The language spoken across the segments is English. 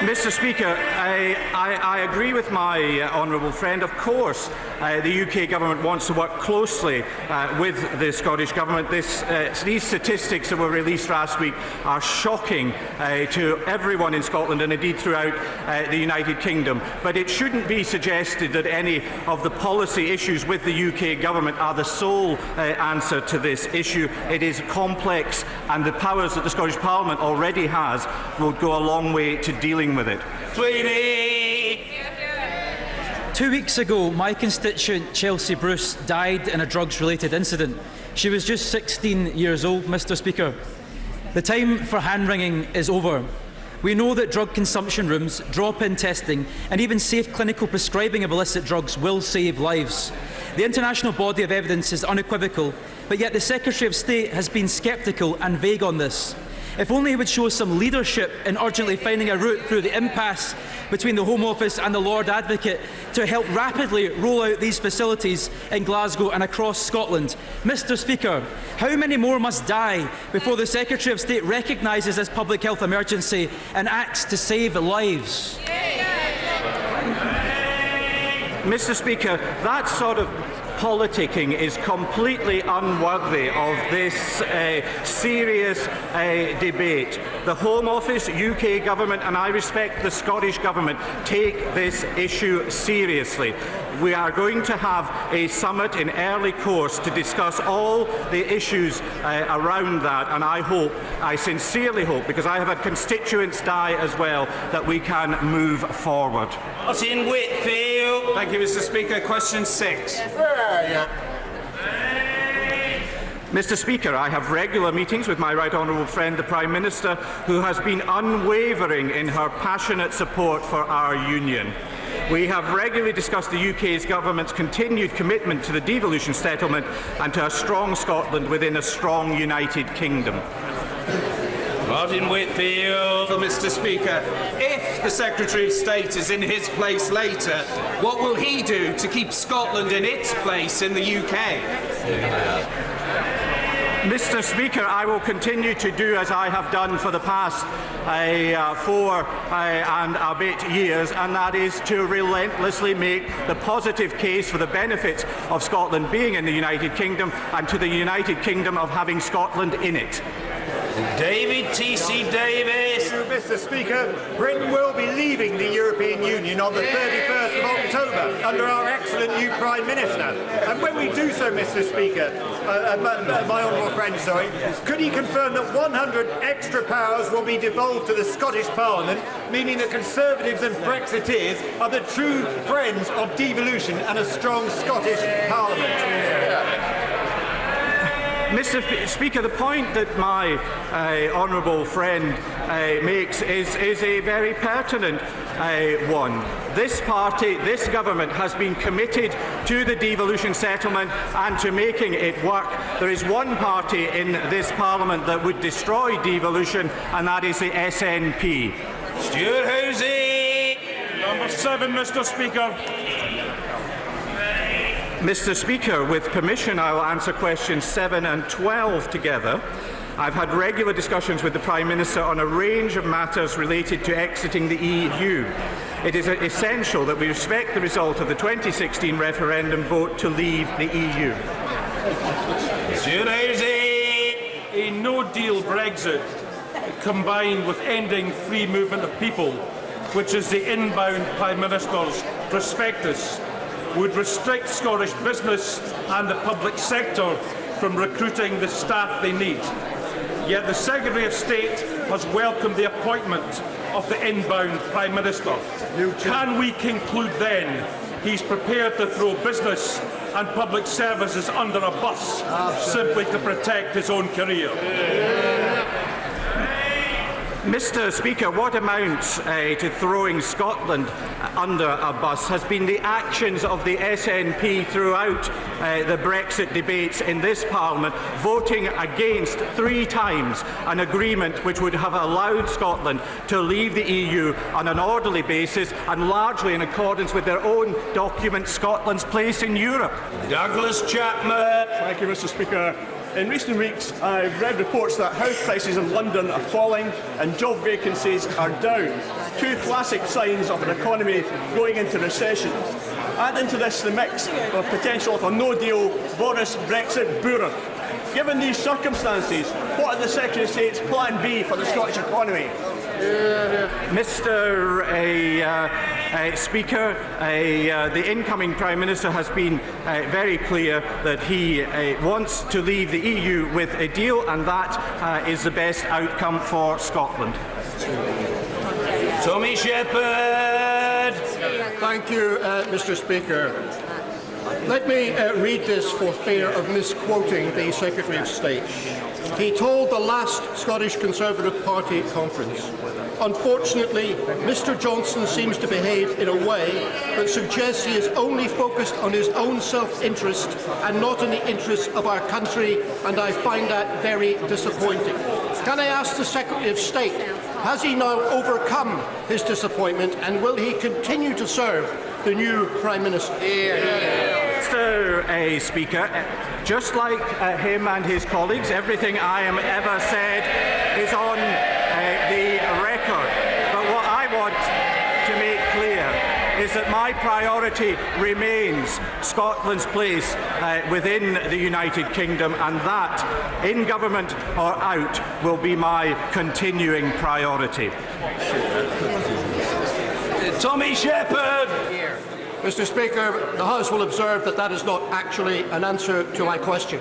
Mr. Speaker, I agree with my honourable friend. Of course, the UK Government wants to work closely with the Scottish Government. These statistics that were released last week are shocking to everyone in Scotland and indeed throughout the United Kingdom. But it shouldn't be suggested that any of the policy issues with the UK Government are the sole answer to this issue. It is complex, and the powers that the Scottish Parliament already has will go a long way to dealing with it. Tweedy. 2 weeks ago, my constituent Chelsea Bruce died in a drugs-related incident. She was just 16 years old, Mr. Speaker. The time for hand-wringing is over. We know that drug consumption rooms, drop-in testing and even safe clinical prescribing of illicit drugs will save lives. The international body of evidence is unequivocal, but yet the Secretary of State has been sceptical and vague on this. If only he would show some leadership in urgently finding a route through the impasse between the Home Office and the Lord Advocate to help rapidly roll out these facilities in Glasgow and across Scotland. Mr. Speaker, how many more must die before the Secretary of State recognises this public health emergency and acts to save lives? Mr. Speaker, that sort of politicking is completely unworthy of this serious debate. The Home Office, UK Government, and I respect the Scottish Government, take this issue seriously. We are going to have a summit in early course to discuss all the issues around that, and I sincerely hope, because I have had constituents die as well, that we can move forward. What's in Whitfield? Thank you, Mr. Speaker. Question 6. Mr. Speaker, I have regular meetings with my right honourable friend, the Prime Minister, who has been unwavering in her passionate support for our union. We have regularly discussed the UK's government's continued commitment to the devolution settlement and to a strong Scotland within a strong United Kingdom. Martin Whitfield. Mr. Speaker, if the Secretary of State is in his place later, what will he do to keep Scotland in its place in the UK? Mr. Speaker, I will continue to do as I have done for the past 4 and a bit years, and that is to relentlessly make the positive case for the benefits of Scotland being in the United Kingdom and to the United Kingdom of having Scotland in it. David T.C. Davis. Mr. Speaker, Britain will be leaving the European Union on the 31st of October under our excellent new Prime Minister. And when we do so, Mr. Speaker, my honourable friend, could he confirm that 100 extra powers will be devolved to the Scottish Parliament, meaning that Conservatives and Brexiteers are the true friends of devolution and a strong Scottish Parliament? Mr. Speaker, the point that my honourable friend makes is a very pertinent one. This party, this government, has been committed to the devolution settlement and to making it work. There is one party in this Parliament that would destroy devolution, and that is the SNP. Stuart Hosey. Number 7, Mr. Speaker. Mr. Speaker, with permission, I will answer questions 7 and 12 together. I've had regular discussions with the Prime Minister on a range of matters related to exiting the EU. It is essential that we respect the result of the 2016 referendum vote to leave the EU. Stuart Hosey. A no-deal Brexit combined with ending free movement of people, which is the inbound Prime Minister's prospectus, would restrict Scottish business and the public sector from recruiting the staff they need. Yet the Secretary of State has welcomed the appointment of the inbound Prime Minister. Can we conclude then he's prepared to throw business and public services under a bus simply to protect his own career? Mr. Speaker, what amounts to throwing Scotland under a bus has been the actions of the SNP throughout the Brexit debates in this Parliament, voting against 3 times an agreement which would have allowed Scotland to leave the EU on an orderly basis and largely in accordance with their own document, Scotland's place in Europe. Douglas Chapman. Thank you, Mr. Speaker. In recent weeks, I've read reports that house prices in London are falling and job vacancies are down. Two classic signs of an economy going into recession. Add into this the mix of potential of a no-deal Boris Brexit boom. Given these circumstances, what are the Secretary of State's plan B for the Scottish economy? Mr. Speaker, the incoming Prime Minister has been very clear that he wants to leave the EU with a deal, and that is the best outcome for Scotland. Tommy Shepherd. Thank you, Mr. Speaker. Let me read this for fear of misquoting the Secretary of State. He told the last Scottish Conservative Party conference, "Unfortunately, Mr. Johnson seems to behave in a way that suggests he is only focused on his own self-interest and not in the interests of our country, and I find that very disappointing." Can I ask the Secretary of State, has he now overcome his disappointment, and will he continue to serve the new Prime Minister? Mr. Speaker, just like him and his colleagues, everything I am ever said is on the record. But what I want to make clear is that my priority remains Scotland's place within the United Kingdom, and that, in government or out, will be my continuing priority. Tommy Shepherd. Mr. Speaker, the House will observe that that is not actually an answer to my question.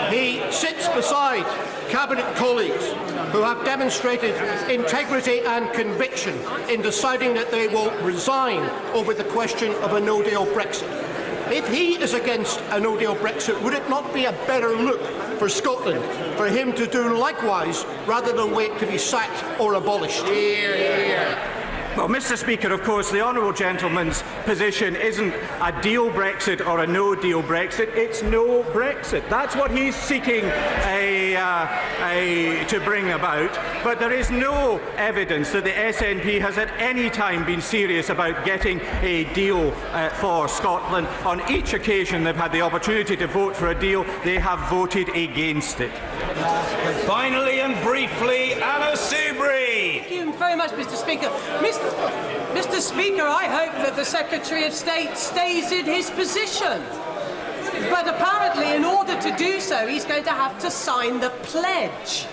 He sits beside Cabinet colleagues who have demonstrated integrity and conviction in deciding that they will resign over the question of a no-deal Brexit. If he is against a no-deal Brexit, would it not be a better look for Scotland for him to do likewise rather than wait to be sacked or abolished? Well, Mr. Speaker, of course, the honourable gentleman's position isn't a deal Brexit or a no-deal Brexit. It's no Brexit. That's what he's seeking to bring about. But there is no evidence that the SNP has at any time been serious about getting a deal for Scotland. On each occasion they've had the opportunity to vote for a deal, they have voted against it. Finally and briefly, Anna Soubry. Thank you very much, Mr. Speaker. Mr. Speaker, I hope that the Secretary of State stays in his position. But apparently, in order to do so, he's going to have to sign the pledge.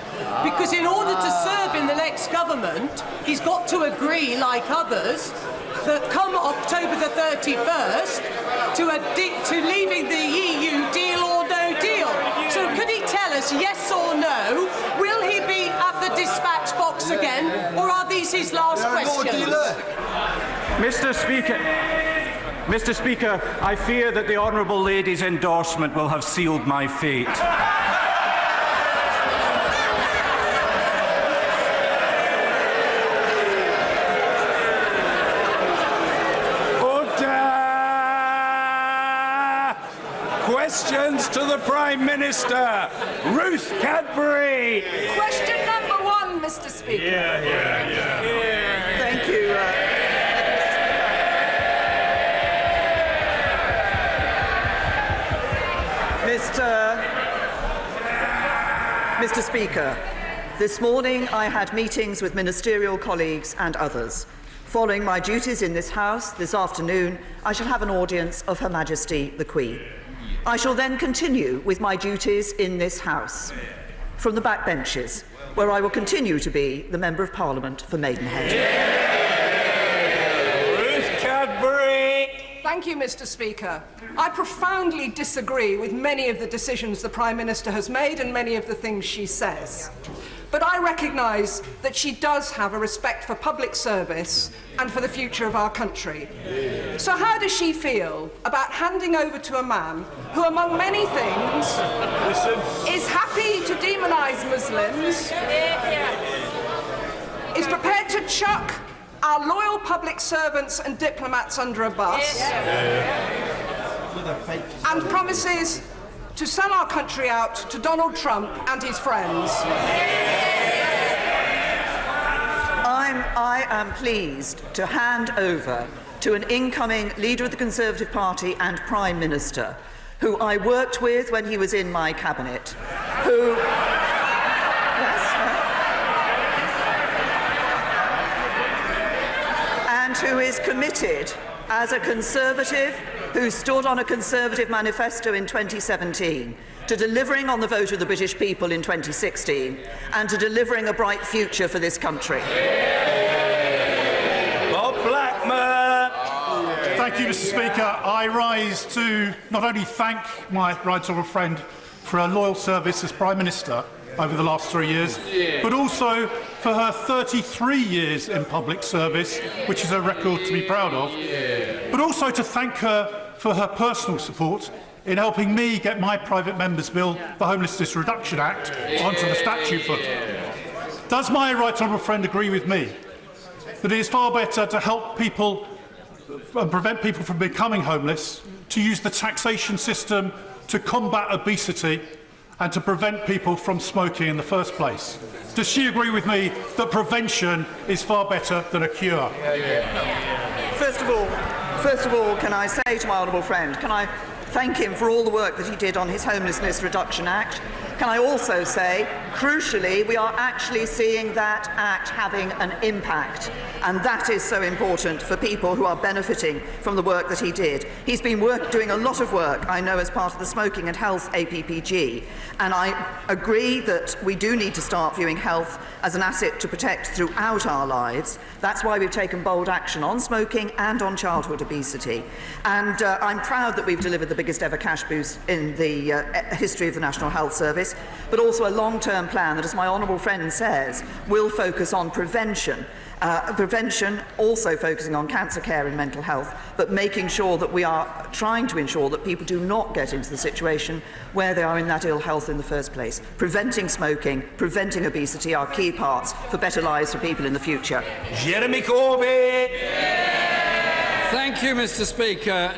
Because in order to serve in the next government, he's got to agree, like others, that come October the 31st, to leaving the EU, deal or no deal. So could he tell us, yes or no, will he be at the dispatch box again, or are these his last questions? Mr. Speaker, I fear that the honourable lady's endorsement will have sealed my fate. Questions to the Prime Minister. Ruth Cadbury. Question number one, Mr. Speaker. Thank you. Mr. Speaker, this morning I had meetings with ministerial colleagues and others. Following my duties in this House this afternoon, I shall have an audience of Her Majesty the Queen. I shall then continue with my duties in this House from the backbenches, where I will continue to be the Member of Parliament for Maidenhead. Ruth Cadbury. Thank you, Mr. Speaker. I profoundly disagree with many of the decisions the Prime Minister has made and many of the things she says. But I recognise that she does have a respect for public service and for the future of our country. So how does she feel about handing over to a man who, among many things, is happy to demonise Muslims, is prepared to chuck our loyal public servants and diplomats under a bus, and promises to sell our country out to Donald Trump and his friends? I am pleased to hand over to an incoming Leader of the Conservative Party and Prime Minister who I worked with when he was in my cabinet, who... and who is committed as a Conservative who stood on a Conservative manifesto in 2017 to delivering on the vote of the British people in 2016 and to delivering a bright future for this country. Bob Blackman. Thank you, Mr. Speaker. I rise to not only thank my right honourable friend for her loyal service as Prime Minister over the last 3 years, but also for her 33 years in public service, which is a record to be proud of, but also to thank her for her personal support in helping me get my private member's bill, the Homelessness Reduction Act, onto the statute book. Does my right honourable friend agree with me that it is far better to help people and prevent people from becoming homeless, to use the taxation system to combat obesity and to prevent people from smoking in the first place? Does she agree with me that prevention is far better than a cure? First of all, can I say to my honourable friend, can I thank him for all the work that he did on his Homelessness Reduction Act? Can I also say, crucially, we are actually seeing that Act having an impact, and that is so important for people who are benefiting from the work that he did. He's been doing a lot of work, I know, as part of the Smoking and Health APPG, and I agree that we do need to start viewing health as an asset to protect throughout our lives. That's why we've taken bold action on smoking and on childhood obesity. And I'm proud that we've delivered the biggest ever cash boost in the history of the National Health Service, but also a long-term plan that, as my honourable friend says, will focus on prevention. Prevention also focusing on cancer care and mental health, but making sure that we are trying to ensure that people do not get into the situation where they are in that ill health in the first place. Preventing smoking, preventing obesity are key parts for better lives for people in the future. Jeremy Corbyn. Thank you, Mr. Speaker.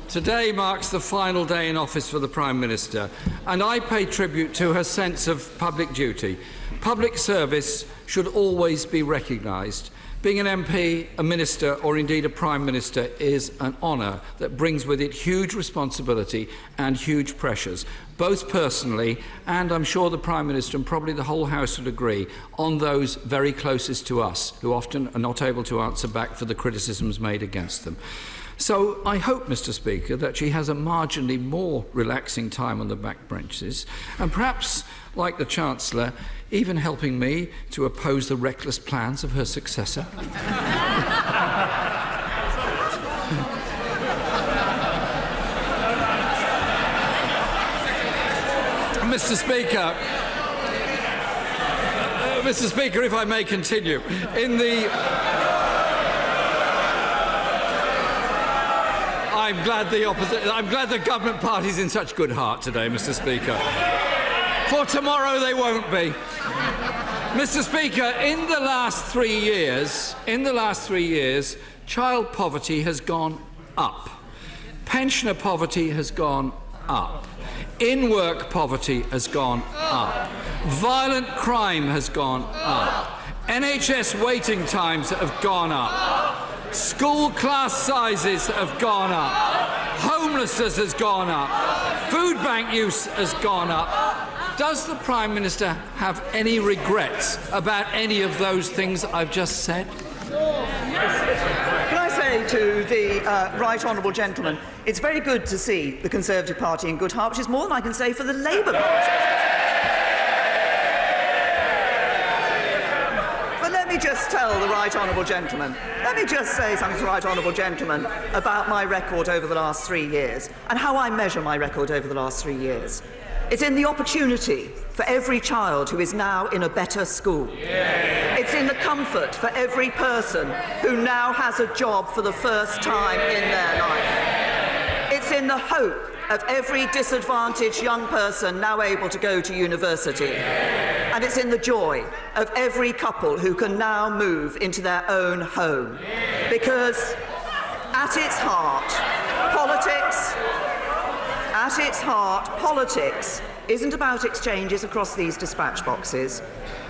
Today marks the final day in office for the Prime Minister, and I pay tribute to her sense of public duty. Public service should always be recognised. Being an MP, a minister, or indeed a Prime Minister is an honour that brings with it huge responsibility and huge pressures, both personally and, I'm sure, the Prime Minister and probably the whole House would agree, on those very closest to us, who often are not able to answer back for the criticisms made against them. So I hope, Mr. Speaker, that she has a marginally more relaxing time on the back benches, and perhaps, like the Chancellor, even helping me to oppose the reckless plans of her successor. Mr. Speaker, if I may continue, I'm glad the government party's in such good heart today, Mr. Speaker. For tomorrow they won't be. Mr. Speaker, in the last 3 years, child poverty has gone up. Pensioner poverty has gone up. In-work poverty has gone up. Violent crime has gone up. NHS waiting times have gone up. School class sizes have gone up. Homelessness has gone up. Food bank use has gone up. Does the Prime Minister have any regrets about any of those things I've just said? Can I say to the right honourable gentleman, it's very good to see the Conservative Party in good heart, which is more than I can say for the Labour Party. Let me just tell the right honourable gentleman, let me just say something to the right honourable gentleman about my record over the last 3 years and how I measure my record over the last 3 years. It's in the opportunity for every child who is now in a better school. It's in the comfort for every person who now has a job for the first time in their life. It's in the hope of every disadvantaged young person now able to go to university. And it's in the joy of every couple who can now move into their own home. Because at its heart, politics isn't about exchanges across these dispatch boxes,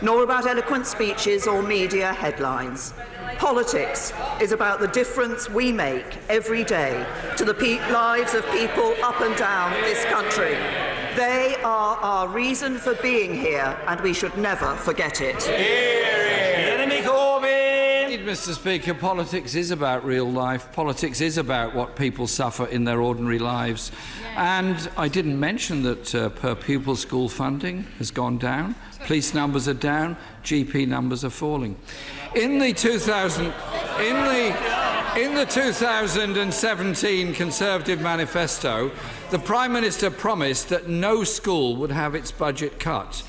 nor about eloquent speeches or media headlines. Politics is about the difference we make every day to the lives of people up and down this country. They are our reason for being here, and we should never forget it. Jeremy Corbyn! Mr. Speaker, politics is about real life. Politics is about what people suffer in their ordinary lives. And I didn't mention that per pupil school funding has gone down. Police numbers are down. GP numbers are falling. In the 2017 Conservative manifesto, the Prime Minister promised that no school would have its budget cut,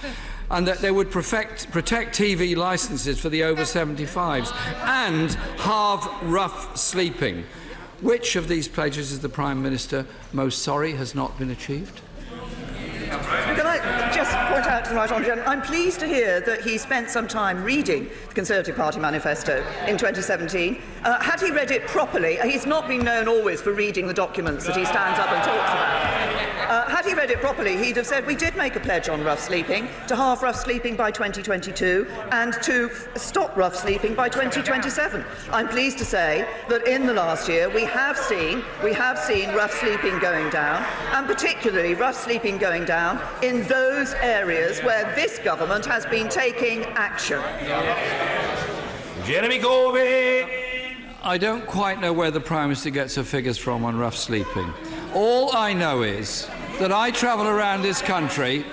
and that they would protect TV licences for the over 75s and halve rough sleeping. Which of these pledges is the Prime Minister most sorry has not been achieved? Can I just point out to the Right Honourable Gentleman, I'm pleased to hear that he spent some time reading the Conservative Party manifesto in 2017. Had he read it properly, he's not been known always for reading the documents that he stands up and talks about. Had he read it properly, he'd have said we did make a pledge on rough sleeping to halve rough sleeping by 2022 and to stop rough sleeping by 2027. I'm pleased to say that in the last year we have seen rough sleeping going down, and particularly rough sleeping going down in those areas where this government has been taking action. Jeremy Corbyn! I don't quite know where the Prime Minister gets her figures from on rough sleeping. All I know is that I travel around this country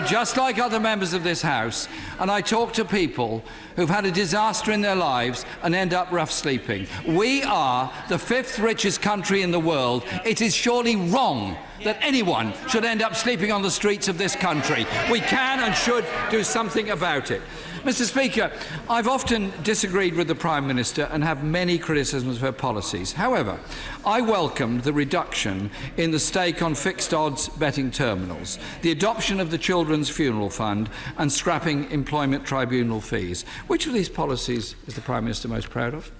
just like other members of this House, and I talk to people who've had a disaster in their lives and end up rough sleeping. We are the 5th richest country in the world. It is surely wrong that anyone should end up sleeping on the streets of this country. We can and should do something about it. Mr. Speaker, I've often disagreed with the Prime Minister and have many criticisms of her policies. However, I welcomed the reduction in the stake on fixed odds betting terminals, the adoption of the Children's Funeral Fund and scrapping employment tribunal fees. Which of these policies is the Prime Minister most proud of?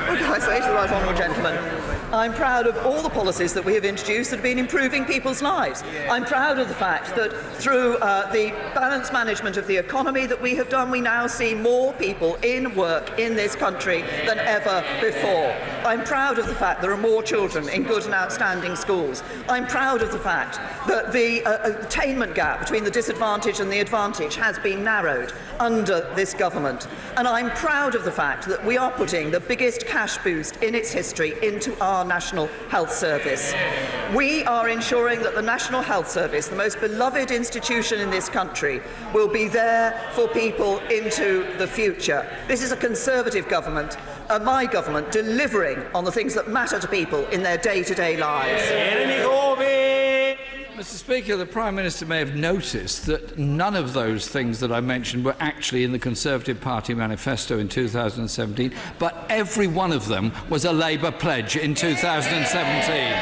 What can I say to the Right Honourable Gentleman? I'm proud of all the policies that we have introduced that have been improving people's lives. I'm proud of the fact that through the balanced management of the economy that we have done, we now see more people in work in this country than ever before. I'm proud of the fact there are more children in good and outstanding schools. I'm proud of the fact that the attainment gap between the disadvantaged and the advantaged has been narrowed under this government. And I'm proud of the fact that we are putting the biggest cash boost in its history into our National Health Service. We are ensuring that the National Health Service, the most beloved institution in this country, will be there for people into the future. This is a Conservative government, my government, delivering on the things that matter to people in their day-to-day lives. Mr. Speaker, the Prime Minister may have noticed that none of those things that I mentioned were actually in the Conservative Party manifesto in 2017, but every one of them was a Labour pledge in 2017.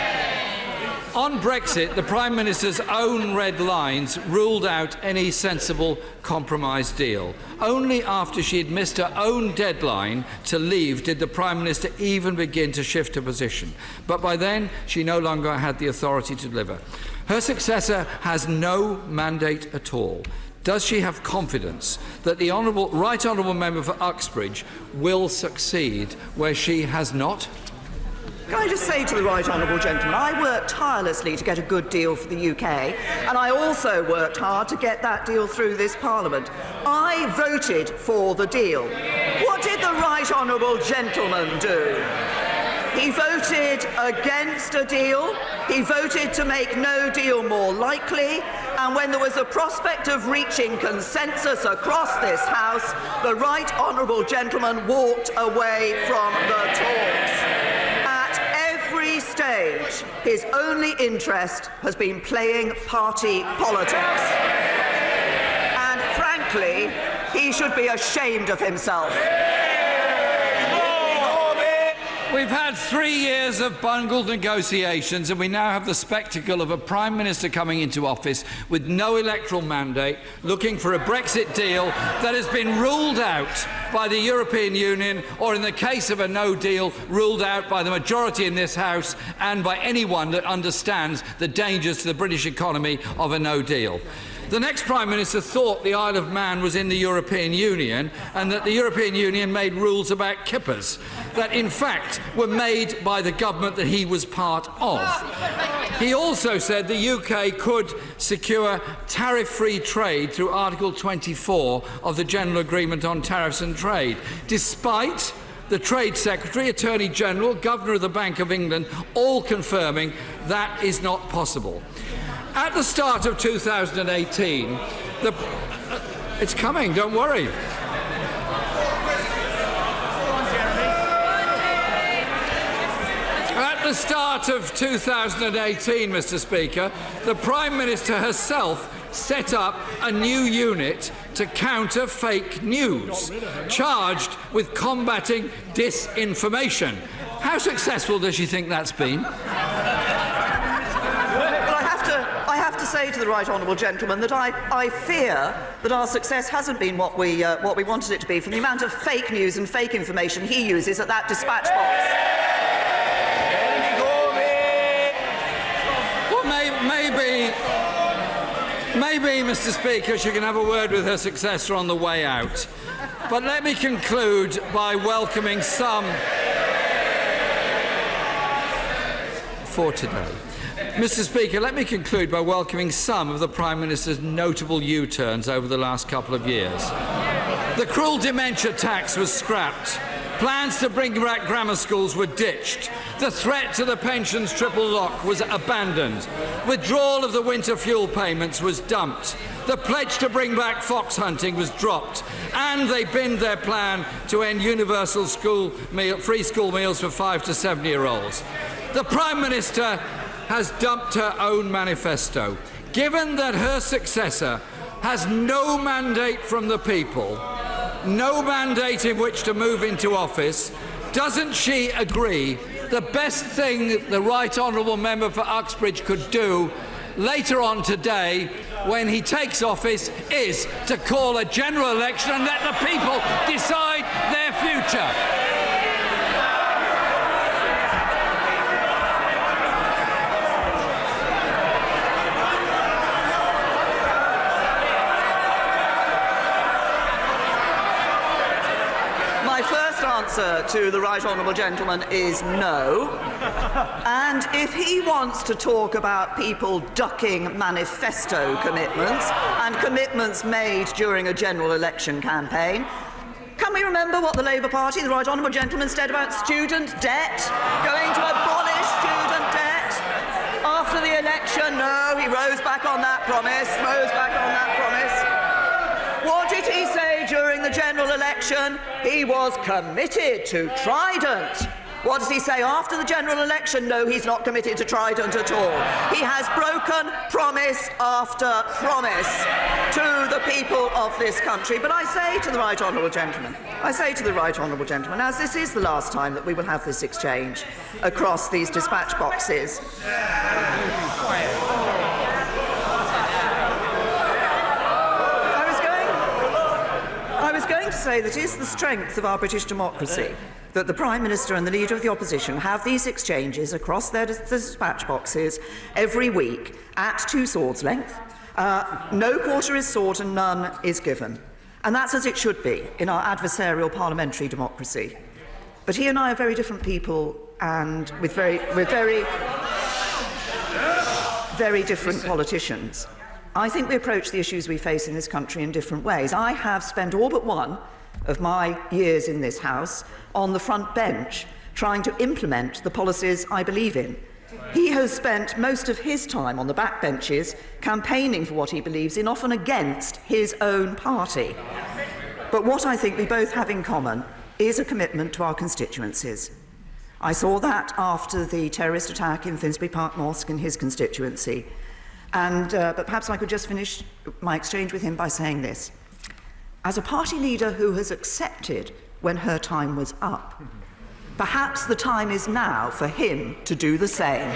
On Brexit, the Prime Minister's own red lines ruled out any sensible compromise deal. Only after she had missed her own deadline to leave did the Prime Minister even begin to shift her position. But by then, she no longer had the authority to deliver. Her successor has no mandate at all. Does she have confidence that the Right Honourable Member for Uxbridge will succeed where she has not? Can I just say to the Right Honourable Gentleman, I worked tirelessly to get a good deal for the UK, and I also worked hard to get that deal through this Parliament. I voted for the deal. What did the Right Honourable Gentleman do? He voted against a deal, he voted to make no deal more likely, and when there was a prospect of reaching consensus across this House, the Right Honourable Gentleman walked away from the talks. At every stage, his only interest has been playing party politics. And frankly, he should be ashamed of himself. We've had 3 years of bungled negotiations, and we now have the spectacle of a Prime Minister coming into office with no electoral mandate, looking for a Brexit deal that has been ruled out by the European Union, or in the case of a no deal, ruled out by the majority in this House and by anyone that understands the dangers to the British economy of a no deal. The next Prime Minister thought the Isle of Man was in the European Union and that the European Union made rules about kippers that in fact were made by the government that he was part of. He also said the UK could secure tariff-free trade through Article 24 of the General Agreement on Tariffs and Trade, despite the Trade Secretary, Attorney General, Governor of the Bank of England all confirming that is not possible. At the start of 2018, it's coming, don't worry. At the start of 2018, Mr. Speaker, the Prime Minister herself set up a new unit to counter fake news, charged with combating disinformation. How successful does she think that's been? I have to say to the right honourable gentleman that I fear that our success hasn't been what we wanted it to be, from the amount of fake news and fake information he uses at that dispatch box. Well, maybe, Mr. Speaker, she can have a word with her successor on the way out. But let me conclude by welcoming some for today. Mr. Speaker, let me conclude by welcoming some of the Prime Minister's notable U-turns over the last couple of years. The cruel dementia tax was scrapped. Plans to bring back grammar schools were ditched. The threat to the pensions triple lock was abandoned. Withdrawal of the winter fuel payments was dumped. The pledge to bring back fox hunting was dropped. And they binned their plan to end universal free school meals for 5 to 7-year-olds. The Prime Minister has dumped her own manifesto. Given that her successor has no mandate from the people, no mandate in which to move into office, doesn't she agree the best thing the Right Honourable Member for Uxbridge could do later on today, when he takes office, is to call a general election and let the people decide their future? Answer to the right honourable gentleman is no. And if he wants to talk about people ducking manifesto commitments and commitments made during a general election campaign, can we remember what the Labour Party, the right honourable gentleman, said about student debt? Going to abolish student debt after the election? No, he rose back on that promise, What did he say during the general election? He was committed to Trident. What does he say after the general election? No, he's not committed to Trident at all. He has broken promise after promise to the people of this country. But I say to the right honourable gentleman, as this is the last time that we will have this exchange across these dispatch boxes, I was going to say that it is the strength of our British democracy that the Prime Minister and the Leader of the Opposition have these exchanges across their dispatch boxes every week at two swords' length. No quarter is sought and none is given. And that's as it should be in our adversarial parliamentary democracy. But he and I are very different people, and with very different politicians. I think we approach the issues we face in this country in different ways. I have spent all but one of my years in this House on the front bench trying to implement the policies I believe in. He has spent most of his time on the back benches campaigning for what he believes in, often against his own party. But what I think we both have in common is a commitment to our constituencies. I saw that after the terrorist attack in Finsbury Park Mosque in his constituency. But perhaps I could just finish my exchange with him by saying this. As a party leader who has accepted when her time was up, perhaps the time is now for him to do the same.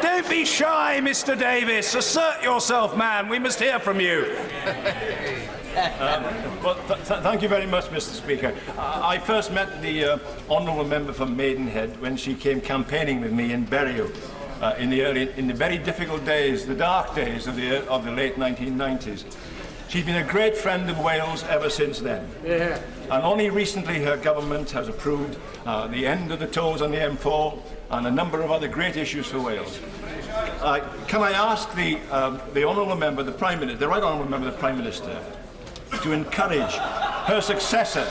Don't be shy. Aye, Mr Davis, assert yourself, man. We must hear from you. Thank you very much, Mr Speaker. I first met the honourable member from Maidenhead when she came campaigning with me in Bury in the very difficult days, the dark days of the late 1990s. She's been a great friend of Wales ever since then. Yeah. And only recently her government has approved the end of the tolls on the M4 and a number of other great issues for Wales. Can I ask the honourable member, the Prime Minister, the right honourable member, the Prime Minister, to encourage her successor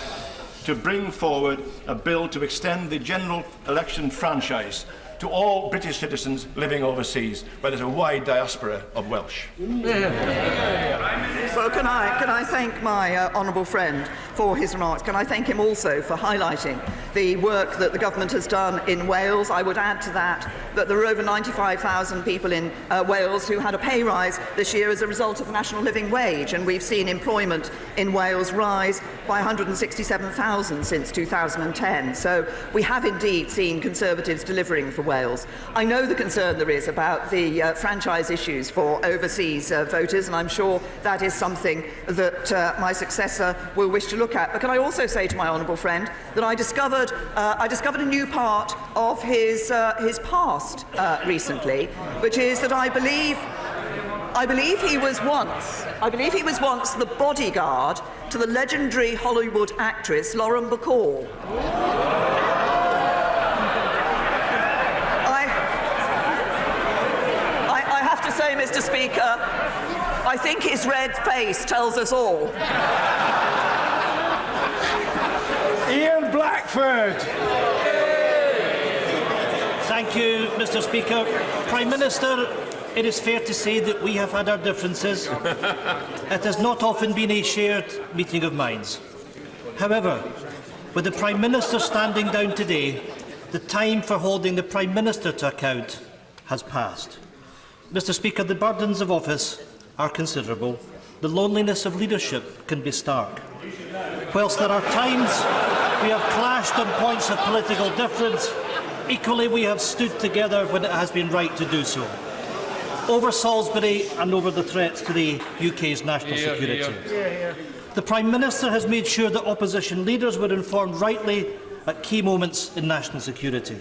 to bring forward a bill to extend the general election franchise to all British citizens living overseas, where there's a wide diaspora of Welsh. Well, can I thank my honourable friend for his remarks? Can I thank him also for highlighting the work that the government has done in Wales? I would add to that that there are over 95,000 people in Wales who had a pay rise this year as a result of the national living wage, and we've seen employment in Wales rise by 167,000 since 2010. So we have indeed seen Conservatives delivering for Wales. I know the concern there is about the franchise issues for overseas voters, and I'm sure that is something that my successor will wish to look at. But can I also say to my honourable friend that I discovered a new part of his past recently, which is that I believe he was once the bodyguard to the legendary Hollywood actress Lauren Bacall. I have to say, Mr. Speaker, I think his red face tells us all. Ian Blackford. Thank you, Mr. Speaker. Prime Minister, it is fair to say that we have had our differences. It has not often been a shared meeting of minds. However, with the Prime Minister standing down today, the time for holding the Prime Minister to account has passed. Mr. Speaker, the burdens of office are considerable. The loneliness of leadership can be stark. Whilst there are times we have clashed on points of political difference, equally we have stood together when it has been right to do so. Over Salisbury and over the threats to the UK's national security. The Prime Minister has made sure that opposition leaders were informed rightly at key moments in national security.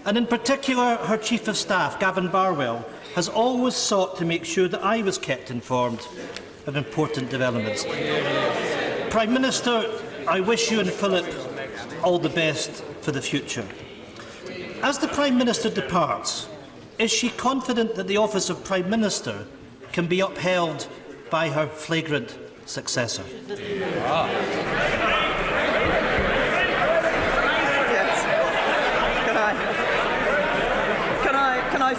And in particular, her Chief of Staff, Gavin Barwell, has always sought to make sure that I was kept informed of important developments. Prime Minister, I wish you and Philip all the best for the future. As the Prime Minister departs, is she confident that the office of Prime Minister can be upheld by her flagrant successor? Can I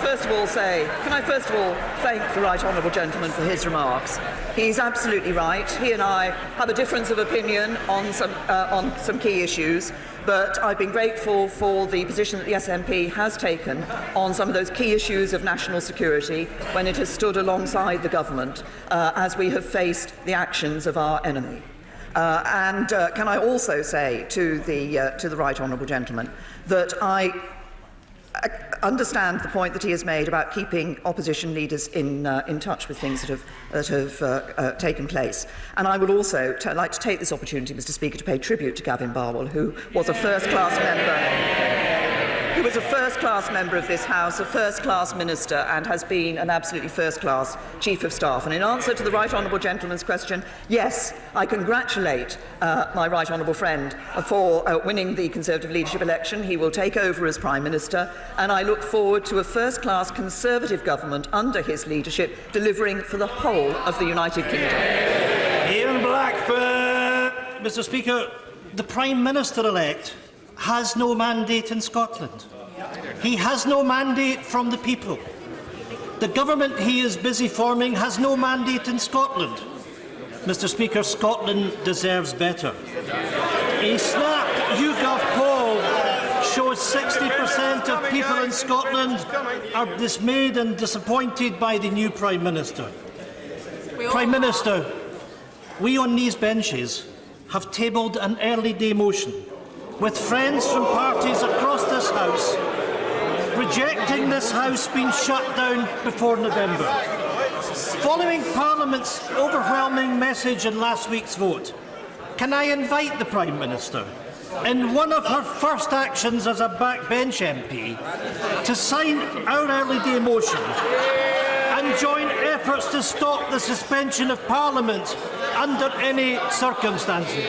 first of all thank the right honourable gentleman for his remarks. He's absolutely right. He and I have a difference of opinion on some key issues, but I've been grateful for the position that the SNP has taken on some of those key issues of national security when it has stood alongside the government as we have faced the actions of our enemy. Can I also say to the right honourable gentleman that I understand the point that he has made about keeping opposition leaders in touch with things that have taken place. And I would also like to take this opportunity, Mr. Speaker, to pay tribute to Gavin Barwell, who was a first-class member. He was a first-class member of this House, a first-class minister, and has been an absolutely first-class Chief of Staff. And in answer to the right honourable gentleman's question, yes, I congratulate my right honourable friend for winning the Conservative leadership election. He will take over as Prime Minister, and I look forward to a first-class Conservative government under his leadership, delivering for the whole of the United Kingdom. Ian Blackford. Mr. Speaker, the Prime Minister-elect has no mandate in Scotland. He has no mandate from the people. The government he is busy forming has no mandate in Scotland. Mr. Speaker, Scotland deserves better. A Snap YouGov poll shows 60% of people in Scotland are dismayed and disappointed by the new Prime Minister. Prime Minister, we on these benches have tabled an early day motion with friends from parties across this House rejecting this House being shut down before November. Following Parliament's overwhelming message in last week's vote, can I invite the Prime Minister, in one of her first actions as a backbench MP, to sign our early day motion and join efforts to stop the suspension of Parliament under any circumstances?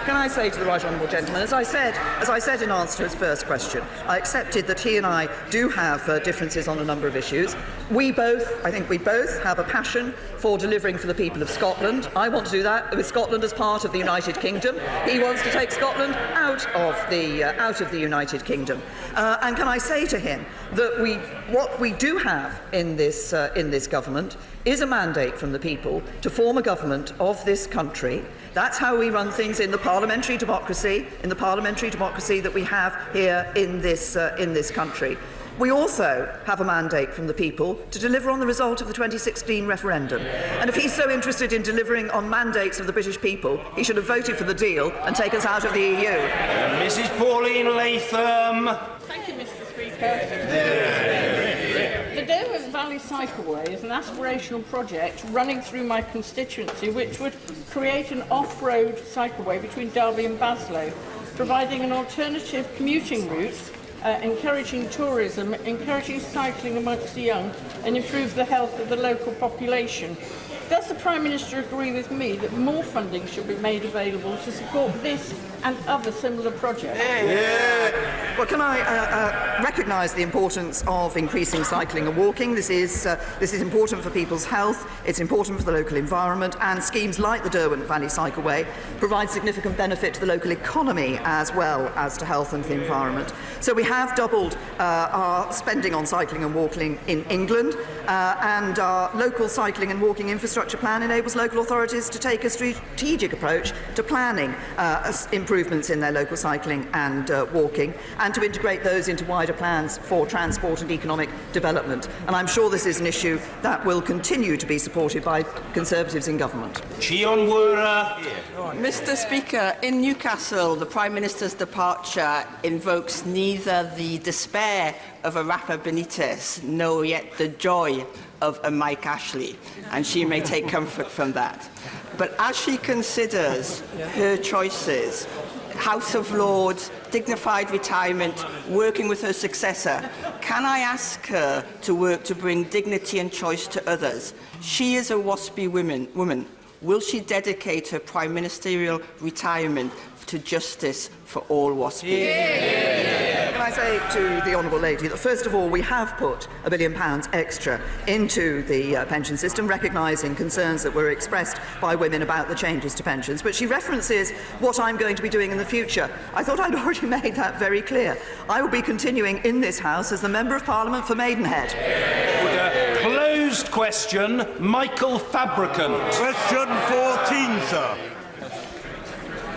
Can I say to the right honourable gentleman, as I said in answer to his first question, I accepted that he and I do have differences on a number of issues. I think we both have a passion for delivering for the people of Scotland. I want to do that with Scotland as part of the United Kingdom. He wants to take Scotland out of the United Kingdom. And can I say to him that what we do have in this government is a mandate from the people to form a government of this country. That's how we run things in the parliamentary democracy, that we have here in this country. We also have a mandate from the people to deliver on the result of the 2016 referendum. And if he's so interested in delivering on mandates of the British people, he should have voted for the deal and taken us out of the EU. Mrs. Pauline Latham. Thank you, Mr. Speaker. The Derwent Valley Cycleway is an aspirational project running through my constituency which would create an off-road cycleway between Derby and Baslow, providing an alternative commuting route, encouraging tourism, encouraging cycling amongst the young and improve the health of the local population. Does the Prime Minister agree with me that more funding should be made available to support this and other similar projects? Well, can I recognise the importance of increasing cycling and walking? This is important for people's health, it's important for the local environment, and schemes like the Derwent Valley Cycleway provide significant benefit to the local economy as well as to health and the environment. So we have doubled our spending on cycling and walking in England, and our local cycling and walking infrastructure plan enables local authorities to take a strategic approach to planning improvements in their local cycling and walking, and to integrate those into wider plans for transport and economic development. And I'm sure this is an issue that will continue to be supported by Conservatives in government. Mr. Speaker, in Newcastle, the Prime Minister's departure invokes neither the despair of a Rafa Benitez, nor yet the joy of a Mike Ashley, and she may take comfort from that. But as she considers her choices, House of Lords, dignified retirement, working with her successor, can I ask her to work to bring dignity and choice to others? She is a WASPy woman. Will she dedicate her prime ministerial retirement to justice for all WASPy? Can I say to the Honourable Lady that, first of all, we have put £1 billion extra into the pension system, recognising concerns that were expressed by women about the changes to pensions. But she references what I'm going to be doing in the future. I thought I'd already made that very clear. I will be continuing in this House as the Member of Parliament for Maidenhead. Closed question, Michael Fabricant. Question 14, sir.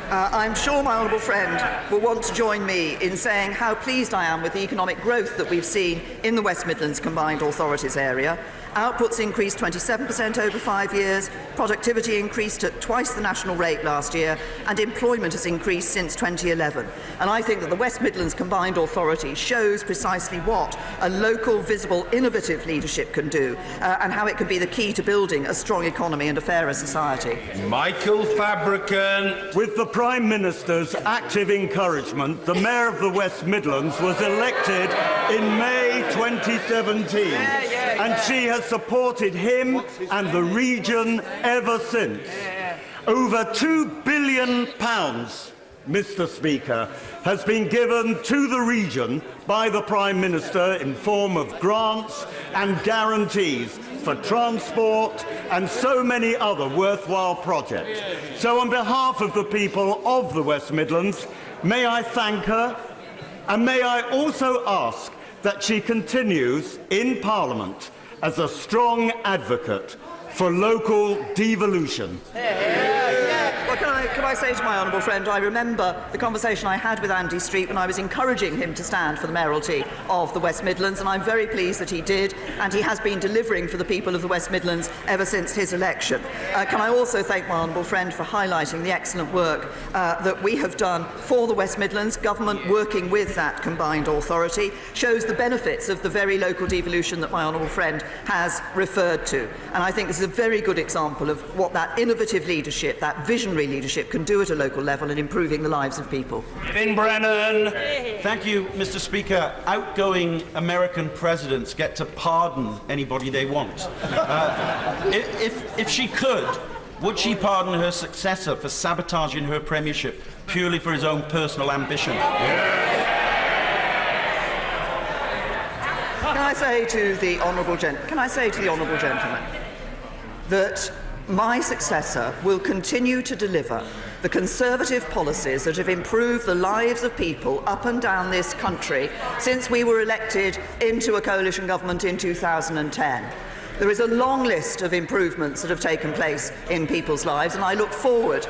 I'm sure my honourable friend will want to join me in saying how pleased I am with the economic growth that we've seen in the West Midlands Combined Authorities area. Outputs increased 27% over 5 years, productivity increased at twice the national rate last year, and employment has increased since 2011. And I think that the West Midlands Combined Authority shows precisely what a local, visible, innovative leadership can do, and how it can be the key to building a strong economy and a fairer society. Michael Fabricant. With the Prime Minister's active encouragement, the Mayor of the West Midlands was elected in May 2017, and she has supported him and the region ever since. Over £2 billion, Mr. Speaker, has been given to the region by the Prime Minister in form of grants and guarantees for transport and so many other worthwhile projects. So on behalf of the people of the West Midlands, may I thank her, and may I also ask that she continues in Parliament as a strong advocate for local devolution. Well, can I say to my honourable friend, I remember the conversation I had with Andy Street when I was encouraging him to stand for the mayoralty of the West Midlands, and I'm very pleased that he did, and he has been delivering for the people of the West Midlands ever since his election. Can I also thank my honourable friend for highlighting the excellent work that we have done for the West Midlands. Government working with that combined authority shows the benefits of the very local devolution that my honourable friend has referred to. And I think this is a very good example of what that innovative leadership, that visionary leadership can do at a local level in improving the lives of people. Finn Brennan. Thank you, Mr. Speaker. Outgoing American presidents get to pardon anybody they want. If she could, would she pardon her successor for sabotaging her premiership purely for his own personal ambition? Can I say to the honourable gentleman that my successor will continue to deliver the Conservative policies that have improved the lives of people up and down this country since we were elected into a coalition government in 2010. There is a long list of improvements that have taken place in people's lives, and I look forward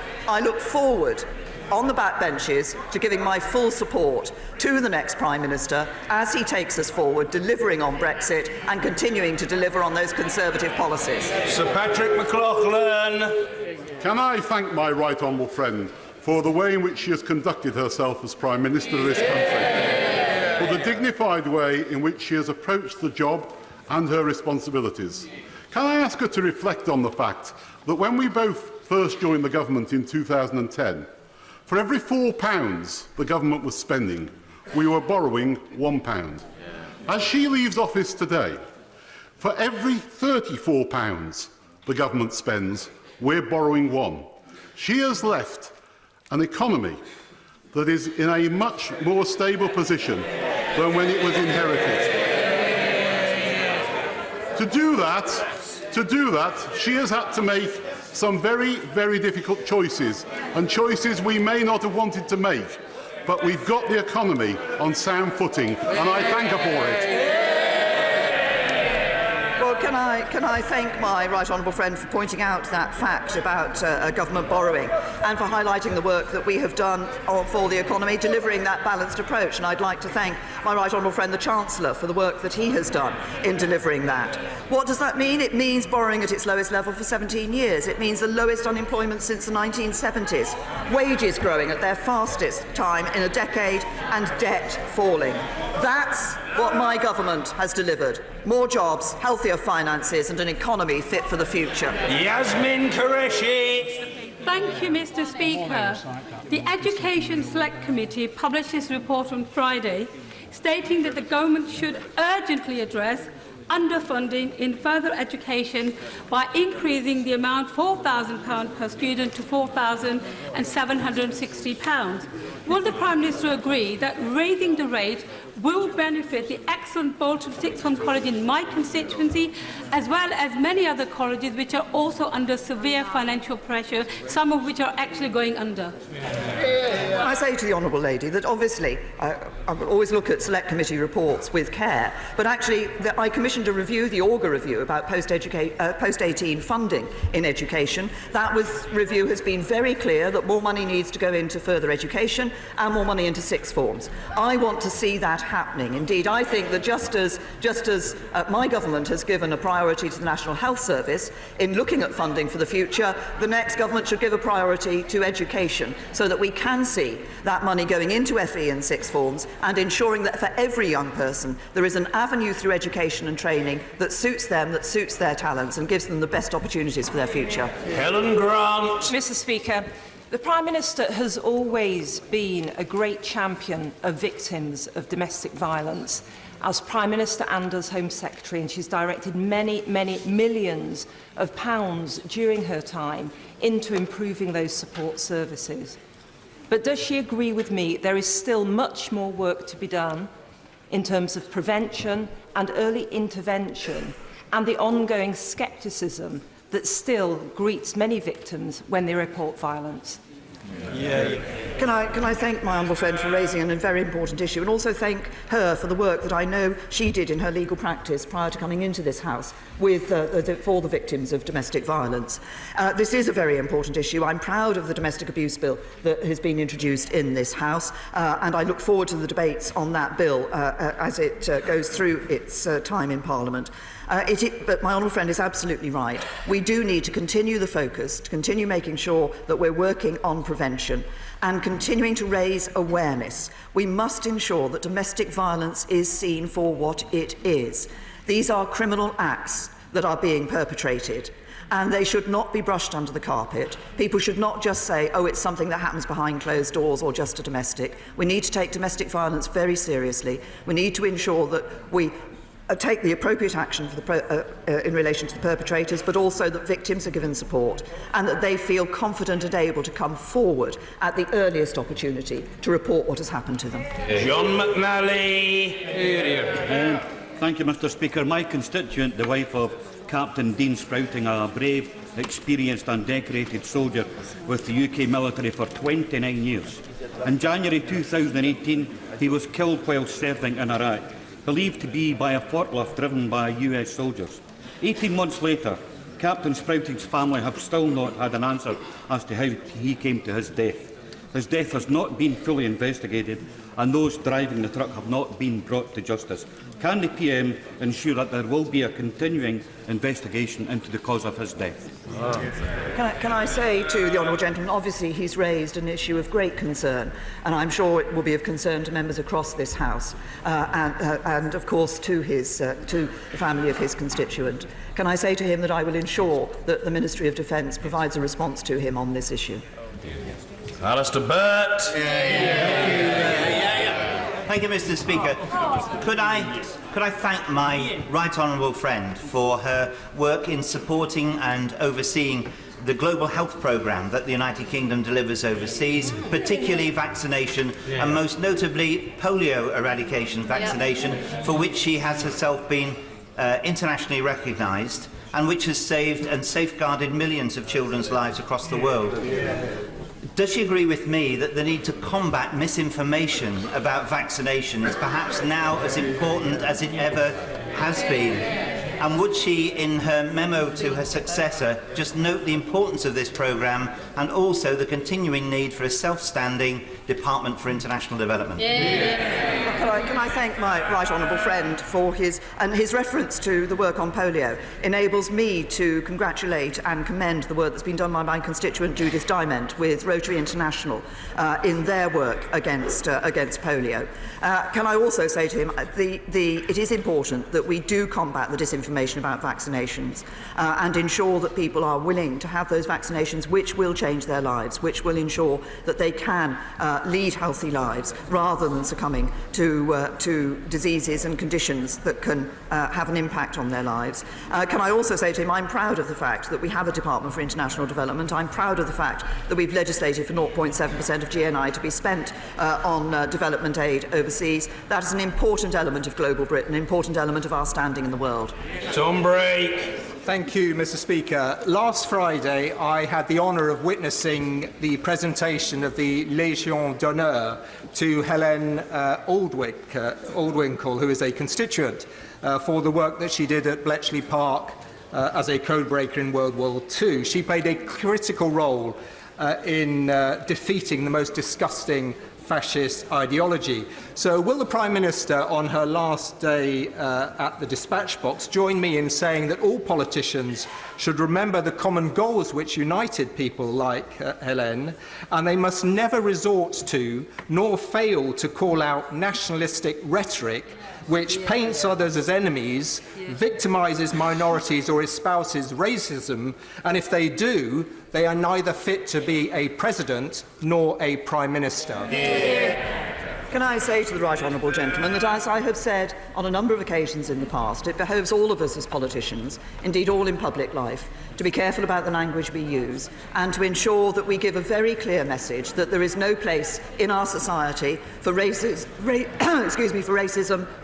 on the backbenches to giving my full support to the next Prime Minister as he takes us forward, delivering on Brexit and continuing to deliver on those Conservative policies. Sir Patrick McLaughlin. Can I thank my right honourable friend for the way in which she has conducted herself as Prime Minister of this country, for the dignified way in which she has approached the job and her responsibilities. Can I ask her to reflect on the fact that when we both first joined the government in 2010, for every £4 the government was spending, we were borrowing £1. As she leaves office today, for every £34 the government spends, we're borrowing £1. She has left an economy that is in a much more stable position than when it was inherited. To do that, she has had to make some very, very difficult choices, and choices we may not have wanted to make, but we've got the economy on sound footing, and I thank her for it. Well, can I thank my right honourable friend for pointing out that fact about government borrowing and for highlighting the work that we have done for the economy, delivering that balanced approach. And I'd like to thank my right honourable friend, the Chancellor, for the work that he has done in delivering that. What does that mean? It means borrowing at its lowest level for 17 years. It means the lowest unemployment since the 1970s, wages growing at their fastest time in a decade, and debt falling. That's what my government has delivered. More jobs, healthier finances and an economy fit for the future. Yasmin Qureshi. Thank you, Mr. Speaker. The Education Select Committee published its report on Friday, stating that the government should urgently address underfunding in further education by increasing the amount £4,000 per student to £4,760. Will the Prime Minister agree that raising the rate will benefit the excellent Bolton Sixth Form College in my constituency, as well as many other colleges which are also under severe financial pressure, some of which are actually going under? I say to the honourable lady that obviously I will always look at Select Committee reports with care, but actually I commissioned a review, the Auger review, about post-18 funding in education. That review has been very clear that more money needs to go into further education and more money into sixth forms. I want to see that happening. Indeed, I think that just as my government has given a priority to the National Health Service in looking at funding for the future, the next government should give a priority to education so that we can see that money going into FE and sixth forms and ensuring that for every young person there is an avenue through education and training that suits them, that suits their talents and gives them the best opportunities for their future. Helen Grant. Mr. Speaker, the Prime Minister has always been a great champion of victims of domestic violence as Prime Minister and as Home Secretary, and she's directed many, many millions of pounds during her time into improving those support services. But does she agree with me there is still much more work to be done in terms of prevention and early intervention and the ongoing scepticism that still greets many victims when they report violence? Can I thank my honourable friend for raising a very important issue, and also thank her for the work that I know she did in her legal practice prior to coming into this House with, for the victims of domestic violence. This is a very important issue. I'm proud of the domestic abuse bill that has been introduced in this House, and I look forward to the debates on that bill as it goes through its time in Parliament. But my honourable friend is absolutely right. We do need to continue the focus, to continue making sure that we're working on prevention and continuing to raise awareness. We must ensure that domestic violence is seen for what it is. These are criminal acts that are being perpetrated, and they should not be brushed under the carpet. People should not just say, oh, it's something that happens behind closed doors or just a domestic. We need to take domestic violence very seriously. We need to ensure that we take the appropriate action for in relation to the perpetrators, but also that victims are given support and that they feel confident and able to come forward at the earliest opportunity to report what has happened to them. John McNally. Thank you, Mr. Speaker. My constituent, the wife of Captain Dean Sprouting, a brave, experienced and decorated soldier with the UK military for 29 years. In January 2018, he was killed while serving in Iraq, believed to be by a forklift driven by US soldiers. 18 months later, Captain Sprouting's family have still not had an answer as to how he came to his death. His death has not been fully investigated, and those driving the truck have not been brought to justice. Can the PM ensure that there will be a continuing investigation into the cause of his death? Can I say to the honourable gentleman, obviously he's raised an issue of great concern, and I'm sure it will be of concern to members across this House, and of course to the family of his constituent. Can I say to him that I will ensure that the Ministry of Defence provides a response to him on this issue? Alistair Burt. Thank you, Mr. Speaker. Could I thank my right honourable friend for her work in supporting and overseeing the global health programme that the United Kingdom delivers overseas, particularly vaccination, and most notably polio eradication vaccination, for which she has herself been internationally recognised, and which has saved and safeguarded millions of children's lives across the world. Does she agree with me that the need to combat misinformation about vaccination is perhaps now as important as it ever has been? And would she, in her memo to her successor, just note the importance of this programme and also the continuing need for a self-standing Department for International Development? Can I thank my right honourable friend for his reference to the work on polio enables me to congratulate and commend the work that's been done by my constituent Judith Diamond with Rotary International in their work against polio. Can I also say to him it is important that we do combat the disinformation about vaccinations and ensure that people are willing to have those vaccinations which will change their lives, which will ensure that they can lead healthy lives rather than succumbing to diseases and conditions that can have an impact on their lives. Can I also say to him, I'm proud of the fact that we have a Department for International Development. I'm proud of the fact that we've legislated for 0.7% of GNI to be spent on development aid overseas. That is an important element of global Britain, an important element of our standing in the world. Tom Brake. Thank you, Mr. Speaker. Last Friday, I had the honour of witnessing the presentation of the Légion d'honneur to Helen Aldwinkle, who is a constituent, for the work that she did at Bletchley Park as a codebreaker in World War II. She played a critical role in defeating the most disgusting fascist ideology. So will the Prime Minister, on her last day at the dispatch box, join me in saying that all politicians should remember the common goals which united people like Hélène, and they must never resort to, nor fail to call out nationalistic rhetoric which paints others as enemies, victimises minorities or espouses racism, and if they do, they are neither fit to be a president nor a prime minister. Can I say to the right honourable gentleman that, as I have said on a number of occasions in the past, it behoves all of us as politicians, indeed all in public life, to be careful about the language we use and to ensure that we give a very clear message that there is no place in our society for racism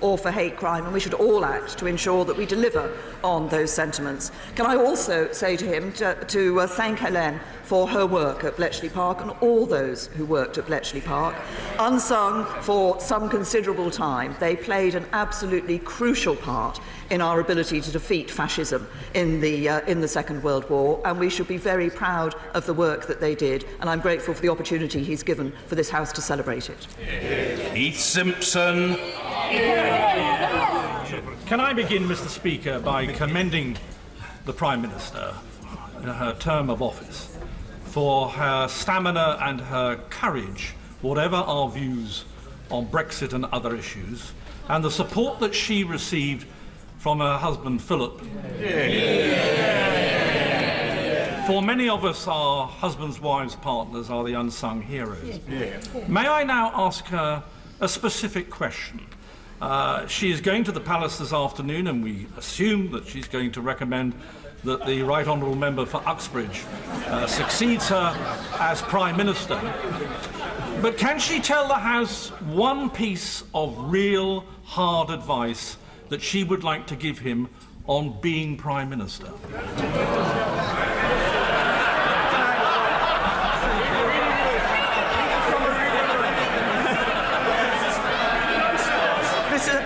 or for hate crime, and we should all act to ensure that we deliver on those sentiments. Can I also say to him to thank Hélène for her work at Bletchley Park and all those who worked at Bletchley Park. Unsung for some considerable time, they played an absolutely crucial part in our ability to defeat fascism in the Second World War, and we should be very proud of the work that they did, and I'm grateful for the opportunity he's given for this House to celebrate it. Heath Simpson. Can I begin, Mr. Speaker, by commending the Prime Minister in her term of office for her stamina and her courage, whatever our views on Brexit and other issues, and the support that she received from her husband Philip. For many of us, our husbands, wives, partners are the unsung heroes. May I now ask her a specific question? She is going to the Palace this afternoon, and we assume that she's going to recommend that the Right Honourable Member for Uxbridge succeeds her as Prime Minister. But can she tell the House one piece of real hard advice that she would like to give him on being Prime Minister?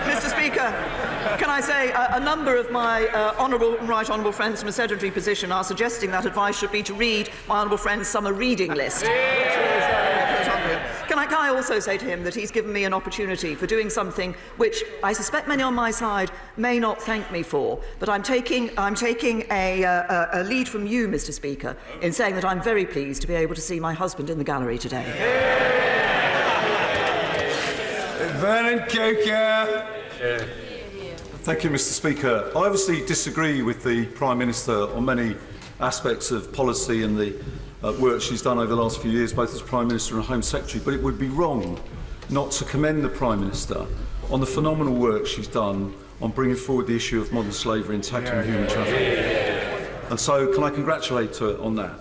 Mr. Speaker, can I say a number of my honourable and right honourable friends from a sedentary position are suggesting that advice should be to read my honourable friend's summer reading list. Can I also say to him that he's given me an opportunity for doing something which I suspect many on my side may not thank me for, but I'm taking a lead from you, Mr. Speaker, in saying that I'm very pleased to be able to see my husband in the gallery today. Vernon Coker. Thank you, Mr. Speaker. I obviously disagree with the Prime Minister on many aspects of policy and the work she's done over the last few years, both as Prime Minister and Home Secretary, but it would be wrong not to commend the Prime Minister on the phenomenal work she's done on bringing forward the issue of modern slavery and tackling human trafficking. And so can I congratulate her on that?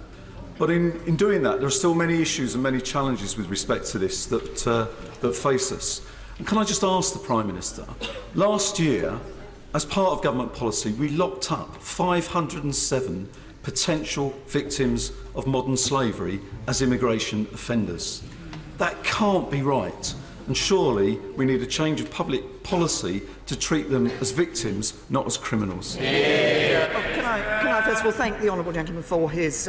But in doing that, there are still many issues and many challenges with respect to this that face us. And can I just ask the Prime Minister, last year, as part of government policy, we locked up 507 potential victims of modern slavery as immigration offenders. That can't be right, and surely we need a change of public policy to treat them as victims, not as criminals. Can I first of all thank the honourable gentleman for his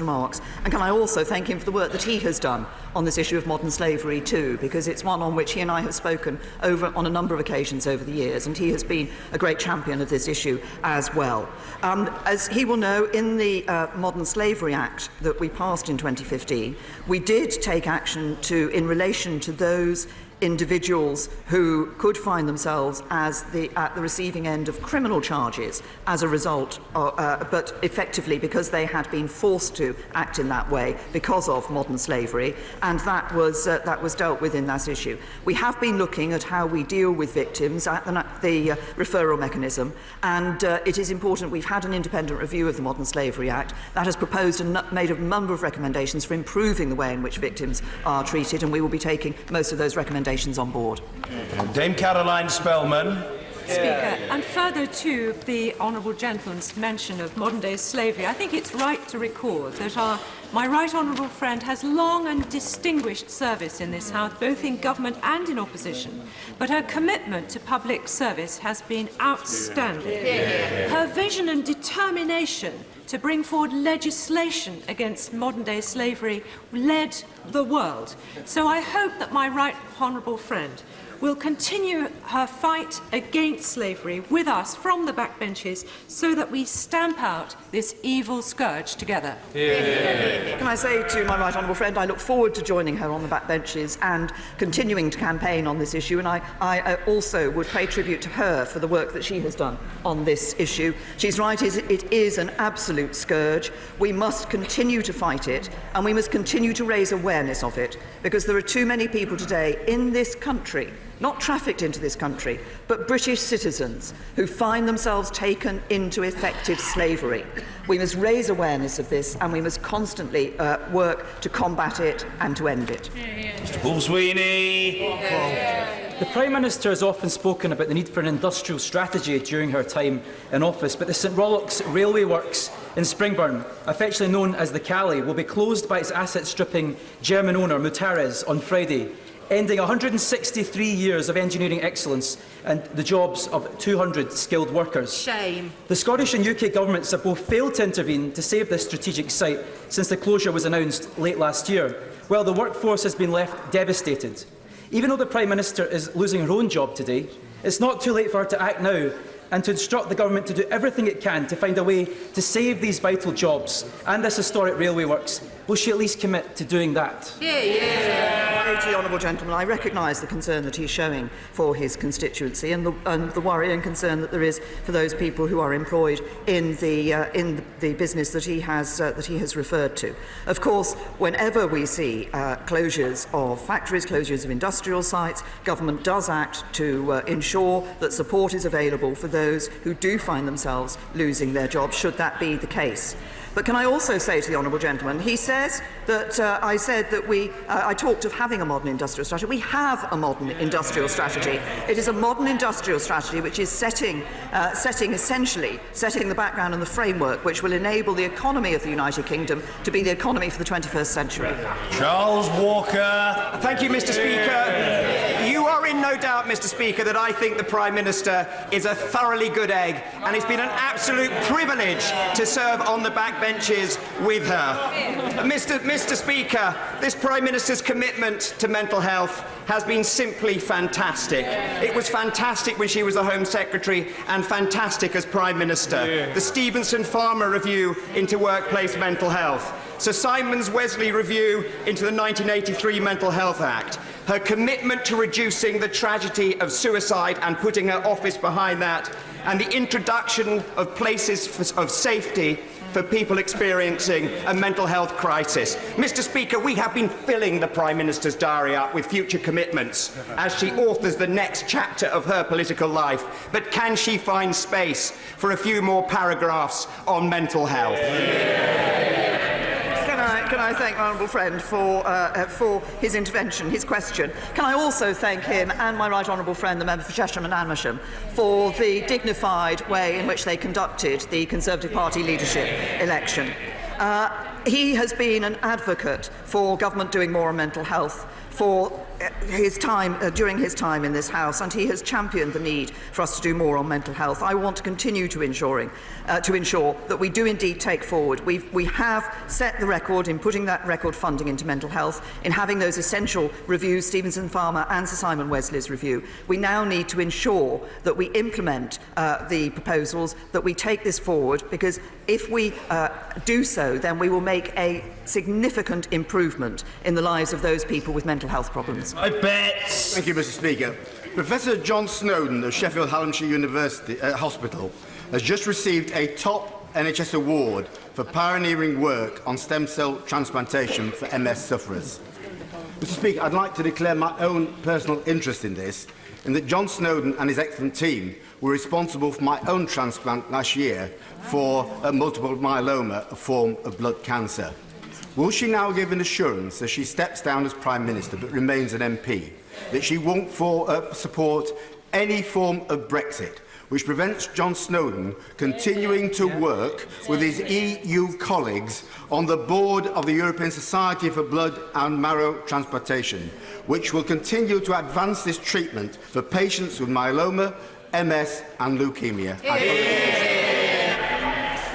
remarks, and can I also thank him for the work that he has done on this issue of modern slavery too, because it's one on which he and I have spoken on a number of occasions over the years, and he has been a great champion of this issue as well. As he will know, in the Modern Slavery Act that we passed in 2015, we did take action in relation to those individuals who could find themselves at the receiving end of criminal charges as a result, but effectively because they had been forced to act in that way because of modern slavery, and that was dealt with in that issue. We have been looking at how we deal with victims at the referral mechanism, and it is important. We've had an independent review of the Modern Slavery Act that has proposed and made a number of recommendations for improving the way in which victims are treated, and we will be taking most of those recommendations on board. Dame Caroline Spellman. Speaker, and further to the honourable gentleman's mention of modern-day slavery, I think it's right to record that my right honourable friend has long and distinguished service in this House, both in government and in opposition, but her commitment to public service has been outstanding. Her vision and determination to bring forward legislation against modern-day slavery led the world. So I hope that my right honourable friend will continue her fight against slavery with us from the backbenches so that we stamp out this evil scourge together. Can I say to my right honourable friend, I look forward to joining her on the backbenches and continuing to campaign on this issue, and I also would pay tribute to her for the work that she has done on this issue. She's right, it is an absolute scourge. We must continue to fight it, and we must continue to raise awareness of it, because there are too many people today in this country, not trafficked into this country, but British citizens who find themselves taken into effective slavery. We must raise awareness of this, and we must constantly work to combat it and to end it. Mr Paul Sweeney. The Prime Minister has often spoken about the need for an industrial strategy during her time in office, but the St Rollox Railway Works in Springburn, affectionately known as the Cali, will be closed by its asset-stripping German owner Mutares on Friday, ending 163 years of engineering excellence and the jobs of 200 skilled workers. Shame. The Scottish and UK governments have both failed to intervene to save this strategic site since the closure was announced late last year, while the workforce has been left devastated. Even though the Prime Minister is losing her own job today, it's not too late for her to act now and to instruct the government to do everything it can to find a way to save these vital jobs and this historic railway works. Will she at least commit to doing that? To the honourable gentleman, I recognise the concern that he's showing for his constituency and the worry and concern that there is for those people who are employed in the business that he has referred to. Of course, whenever we see closures of factories, closures of industrial sites, government does act to ensure that support is available for those who do find themselves losing their jobs, should that be the case. But can I also say to the honourable gentleman, he says that I said that I talked of having a modern industrial strategy. We have a modern industrial strategy. It is a modern industrial strategy which is setting the background and the framework which will enable the economy of the United Kingdom to be the economy for the 21st century. Charles Walker. Thank you, Mr. Speaker. You are in no doubt, Mr. Speaker, that I think the Prime Minister is a thoroughly good egg, and it's been an absolute privilege to serve on the backbenches with her. Mr. Speaker, this Prime Minister's commitment to mental health has been simply fantastic. It was fantastic when she was the Home Secretary and fantastic as Prime Minister. The Stevenson-Farmer Review into workplace mental health. Sir Simon's Wesley Review into the 1983 Mental Health Act. Her commitment to reducing the tragedy of suicide and putting her office behind that, and the introduction of places of safety for people experiencing a mental health crisis. Mr. Speaker, we have been filling the Prime Minister's diary up with future commitments as she authors the next chapter of her political life. But can she find space for a few more paragraphs on mental health? Can I thank my honourable friend for his intervention, his question. Can I also thank him and my right honourable friend, the member for Chesham and Amersham, for the dignified way in which they conducted the Conservative Party leadership election. He has been an advocate for government doing more on mental health for during his time in this House, and he has championed the need for us to do more on mental health. I want to continue to ensure that we do indeed take forward. We have set the record in putting that record funding into mental health, in having those essential reviews, Stevenson-Farmer and Sir Simon Wesley's review. We now need to ensure that we implement the proposals, that we take this forward, because if we do so, then we will make a significant improvement in the lives of those people with mental health problems. I bet. Thank you, Mr. Speaker. Professor John Snowden of Sheffield Hallamshire University Hospital has just received a top NHS award for pioneering work on stem cell transplantation for MS sufferers. Mr. Speaker, I'd like to declare my own personal interest in this, in that John Snowden and his excellent team were responsible for my own transplant last year for multiple myeloma, a form of blood cancer. Will she now give an assurance, as she steps down as Prime Minister but remains an MP, that she won't support any form of Brexit which prevents John Snowden continuing to work with his EU colleagues on the board of the European Society for Blood and Marrow Transplantation, which will continue to advance this treatment for patients with myeloma, MS and leukemia? Can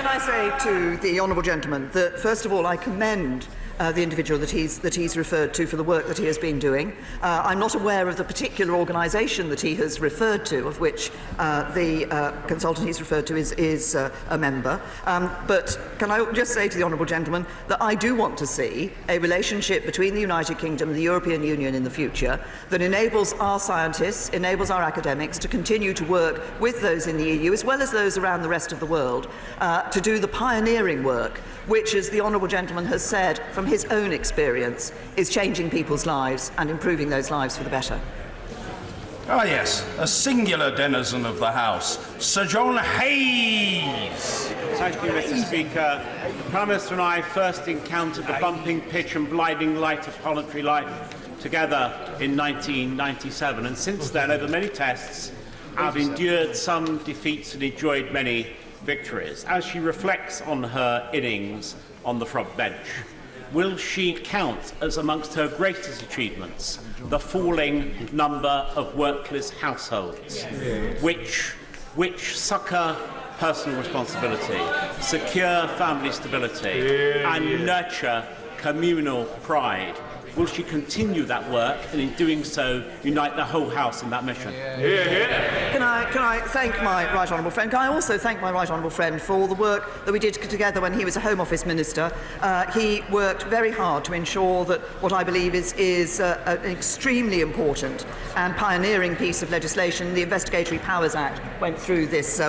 I say to the honourable gentleman that, first of all, I commend the individual that he's referred to for the work that he has been doing. I'm not aware of the particular organisation that he has referred to, of which the consultant he's referred to is a member. But can I just say to the honourable gentleman that I do want to see a relationship between the United Kingdom and the European Union in the future that enables our scientists, enables our academics to continue to work with those in the EU, as well as those around the rest of the world, to do the pioneering work, which, as the honourable gentleman has said from his own experience, is changing people's lives and improving those lives for the better. Ah, yes, a singular denizen of the House, Sir John Hayes. Thank you, Mr. Speaker. The Prime Minister and I first encountered the bumping pitch and blinding light of parliamentary life together in 1997, and since then, over many tests, I've endured some defeats and enjoyed many victories. As she reflects on her innings on the front bench, will she count as amongst her greatest achievements the falling number of workless households, which succour personal responsibility, secure family stability, and nurture communal pride? Will she continue that work and, in doing so, unite the whole House in that mission? Can I thank my right honourable friend? Can I also thank my right honourable friend for the work that we did together when he was a Home Office Minister? He worked very hard to ensure that what I believe is an extremely important and pioneering piece of legislation, the Investigatory Powers Act, went through this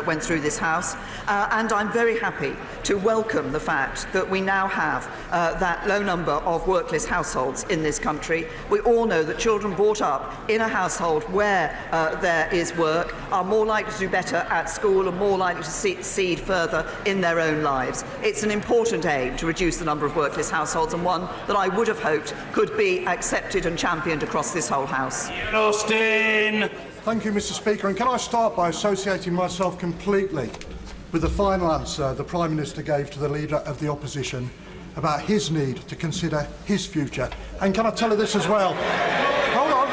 House, and I'm very happy to welcome the fact that we now have that low number of workless households in this country. We all know that children brought up in a household where there is work are more likely to do better at school and more likely to succeed further in their own lives. It's an important aim to reduce the number of workless households, and one that I would have hoped could be accepted and championed across this whole House. Austin. Thank you, Mr. Speaker. And can I start by associating myself completely with the final answer the Prime Minister gave to the Leader of the Opposition about his need to consider his future. And can I tell her this as well? Hold on.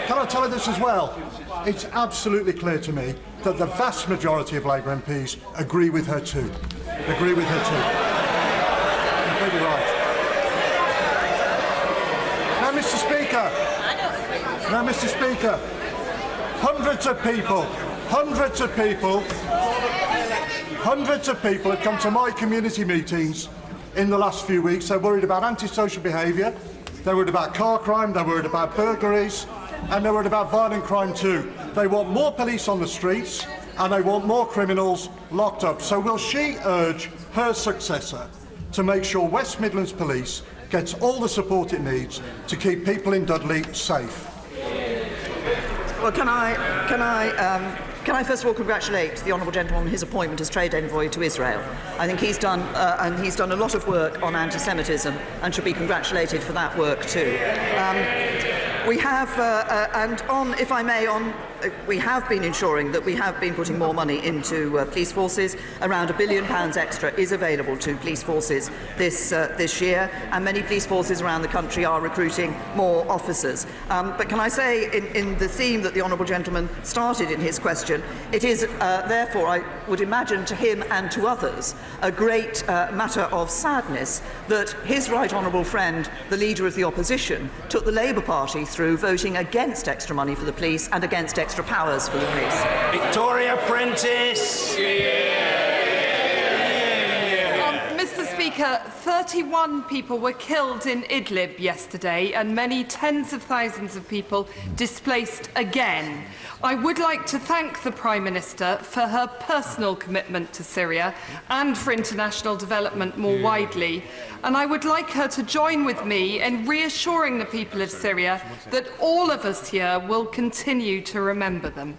Can I tell her this as well? It's absolutely clear to me that the vast majority of Labour MPs agree with her too. Completely right. Now, Mr. Speaker, hundreds of people have come to my community meetings in the last few weeks. They're worried about antisocial behaviour, they're worried about car crime, they're worried about burglaries, and they're worried about violent crime too. They want more police on the streets, and they want more criminals locked up. So will she urge her successor to make sure West Midlands Police gets all the support it needs to keep people in Dudley safe? Well, can I first of all congratulate the honourable gentleman on his appointment as trade envoy to Israel. I think he's done a lot of work on anti-Semitism and should be congratulated for that work too. We have, we have been ensuring that we have been putting more money into police forces. Around £1 billion extra is available to police forces this year, and many police forces around the country are recruiting more officers. But can I say, in the theme that the honourable gentleman started in his question, it is therefore, I would imagine, to him and to others, a great matter of sadness that his right honourable friend, the Leader of the Opposition, took the Labour Party through voting against extra money for the police and against extra powers for the police. Victoria Prentice. Mr. Speaker, 31 people were killed in Idlib yesterday and many tens of thousands of people displaced again. I would like to thank the Prime Minister for her personal commitment to Syria and for international development more widely, and I would like her to join with me in reassuring the people of Syria that all of us here will continue to remember them.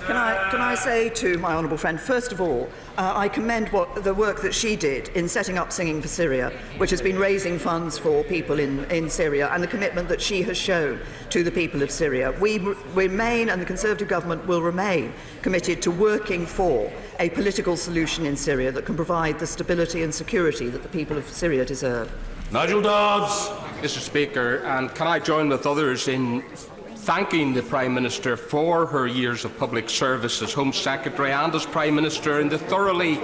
Can I say to my honourable friend, first of all, I commend the work that she did in setting up Singing for Syria, which has been raising funds for people in Syria, and the commitment that she has shown to the people of Syria. We remain, and the Conservative government will remain, committed to working for a political solution in Syria that can provide the stability and security that the people of Syria deserve. Nigel Dodds. Mr. Speaker, and can I join with others in thanking the Prime Minister for her years of public service as Home Secretary and as Prime Minister in the thoroughly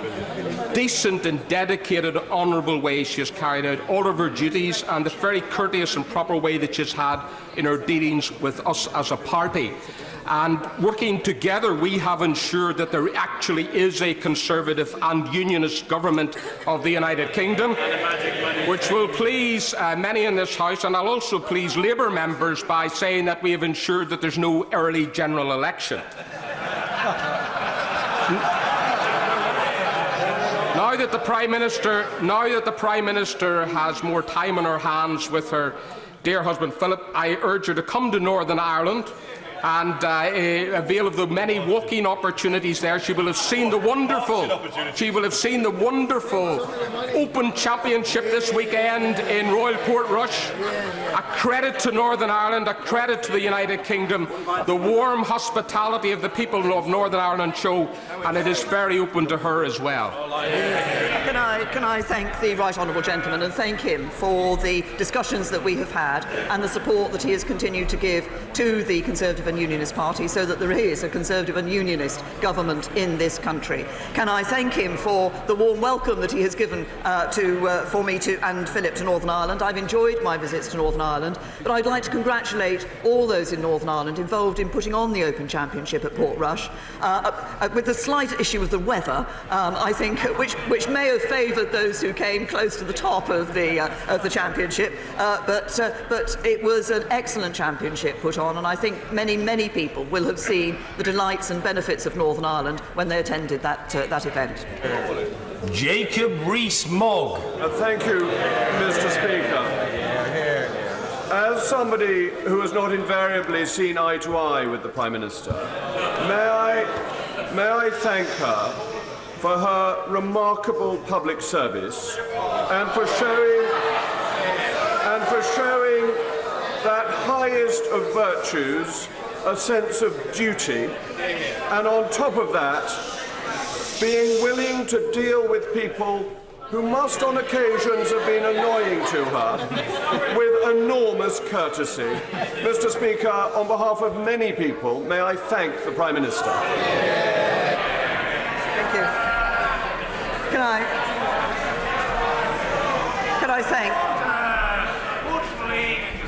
decent and dedicated, honourable way she has carried out all of her duties and the very courteous and proper way that she has had in her dealings with us as a party. And working together, we have ensured that there actually is a Conservative and Unionist government of the United Kingdom, which will please many in this House, and I'll also please Labour members by saying that we have ensured that there's no early general election. Now that the Prime Minister has more time on her hands with her dear husband Philip, I urge her to come to Northern Ireland and avail of the many walking opportunities there. She will have seen the wonderful Open Championship this weekend in Royal Portrush. A credit to Northern Ireland, a credit to the United Kingdom, the warm hospitality of the people of Northern Ireland show, and it is very open to her as well. Can I thank the Right Honourable Gentleman and thank him for the discussions that we have had and the support that he has continued to give to the Conservative and Unionist Party so that there is a Conservative and Unionist government in this country. Can I thank him for the warm welcome that he has given for me and Philip to Northern Ireland. I've enjoyed my visits to Northern Ireland, but I'd like to congratulate all those in Northern Ireland involved in putting on the Open Championship at Portrush, with the slight issue of the weather, I think, which may have favoured those who came close to the top of the championship, but it was an excellent championship put on, and I think many people will have seen the delights and benefits of Northern Ireland when they attended that event. Jacob Rees-Mogg. Thank you, Mr. Speaker. As somebody who has not invariably seen eye to eye with the Prime Minister, may I thank her for her remarkable public service and for showing that highest of virtues, a sense of duty, and on top of that, being willing to deal with people who must on occasions have been annoying to her with enormous courtesy. Mr. Speaker, on behalf of many people, may I thank the Prime Minister. Thank you. Can I thank...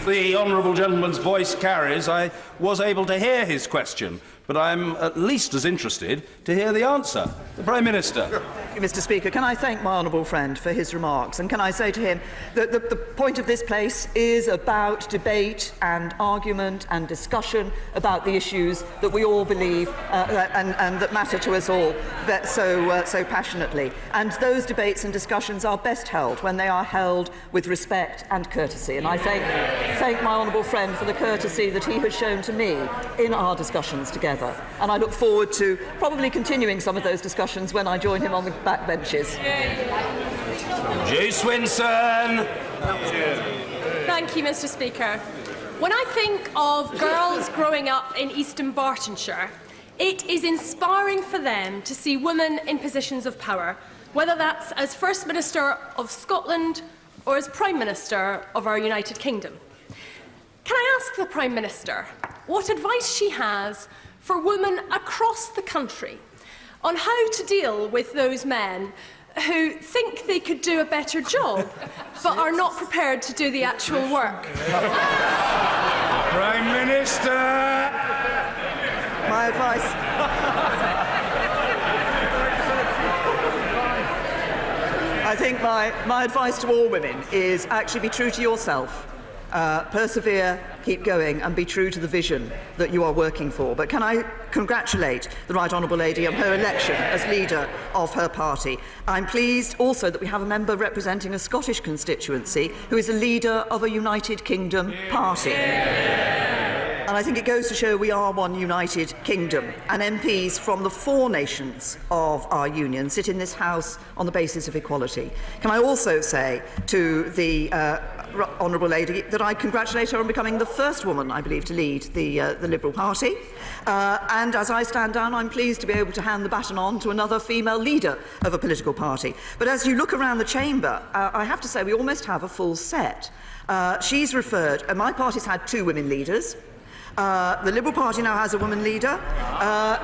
The honourable gentleman's voice carries, I was able to hear his question, but I'm at least as interested to hear the answer. The Prime Minister. Thank you, Mr. Speaker. Can I thank my honourable friend for his remarks? And can I say to him that the point of this place is about debate and argument and discussion about the issues that we all believe and that matter to us all so passionately. And those debates and discussions are best held when they are held with respect and courtesy. And I thank my honourable friend for the courtesy that he has shown to me in our discussions together. And I look forward to probably continuing some of those discussions when I join him on the back benches. Jay Swinson. Thank you, Mr. Speaker. When I think of girls growing up in Eastern Bartonshire, it is inspiring for them to see women in positions of power, whether that's as First Minister of Scotland or as Prime Minister of our United Kingdom. Can I ask the Prime Minister what advice she has for women across the country on how to deal with those men who think they could do a better job but are not prepared to do the actual work? Prime Minister. My advice. I think my advice to all women is actually be true to yourself. Persevere, keep going, and be true to the vision that you are working for. But can I congratulate the Right Honourable Lady on her election as leader of her party. I'm pleased also that we have a member representing a Scottish constituency who is a leader of a United Kingdom party. And I think it goes to show we are one united kingdom, and MPs from the 4 nations of our union sit in this House on the basis of equality. Can I also say to the Honourable Lady that I congratulate her on becoming the first woman, I believe, to lead the Liberal Party. And as I stand down, I'm pleased to be able to hand the baton on to another female leader of a political party. But as you look around the chamber, I have to say we almost have a full set. She's referred, my party's had 2 women leaders. The Liberal Party now has a woman leader.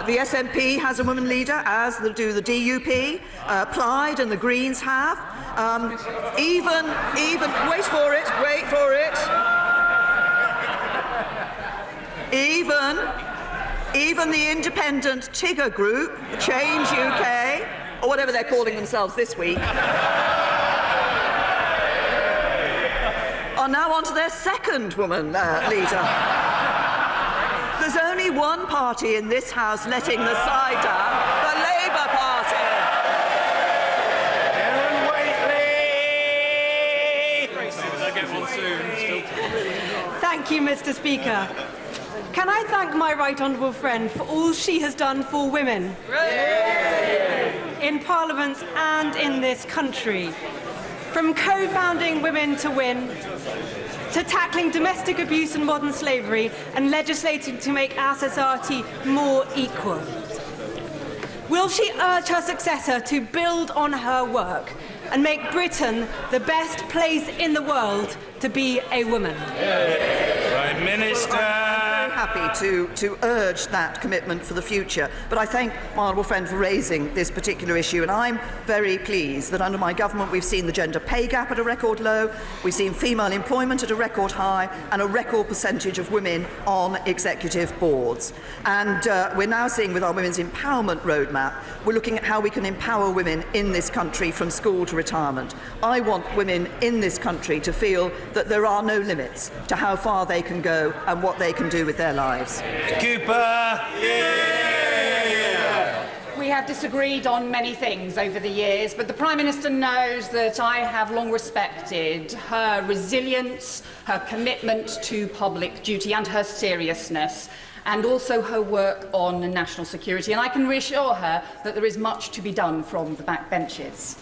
The SNP has a woman leader, as do the DUP. Plaid and the Greens have. Even, wait for it. Even the independent Tigger group, Change UK, or whatever they're calling themselves this week, are now on to their second woman leader. There's only one party in this House letting the side down, the Labour Party. Thank you, Mr. Speaker. Can I thank my right honourable friend for all she has done for women in Parliament and in this country, from co-founding Women to Win, to tackling domestic abuse and modern slavery and legislating to make our society more equal. Will she urge her successor to build on her work and make Britain the best place in the world to be a woman? Prime Minister. I'm very happy to urge that commitment for the future, but I thank my honourable friend for raising this particular issue, and I'm very pleased that under my government we've seen the gender pay gap at a record low, we've seen female employment at a record high, and a record percentage of women on executive boards. And we're now seeing with our Women's Empowerment Roadmap, we're looking at how we can empower women in this country from school to retirement. I want women in this country to feel that there are no limits to how far they can go and what they can do with their lives. Cooper. We have disagreed on many things over the years, but the Prime Minister knows that I have long respected her resilience, her commitment to public duty and her seriousness, and also her work on national security. And I can reassure her that there is much to be done from the backbenches.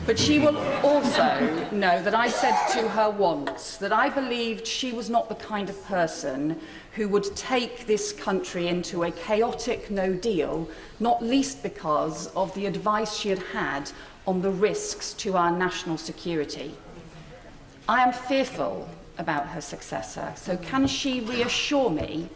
But she will also know that I said to her once that I believed she was not the kind of person who would take this country into a chaotic no deal, not least because of the advice she had had on the risks to our national security. I am fearful about her successor, so can she reassure me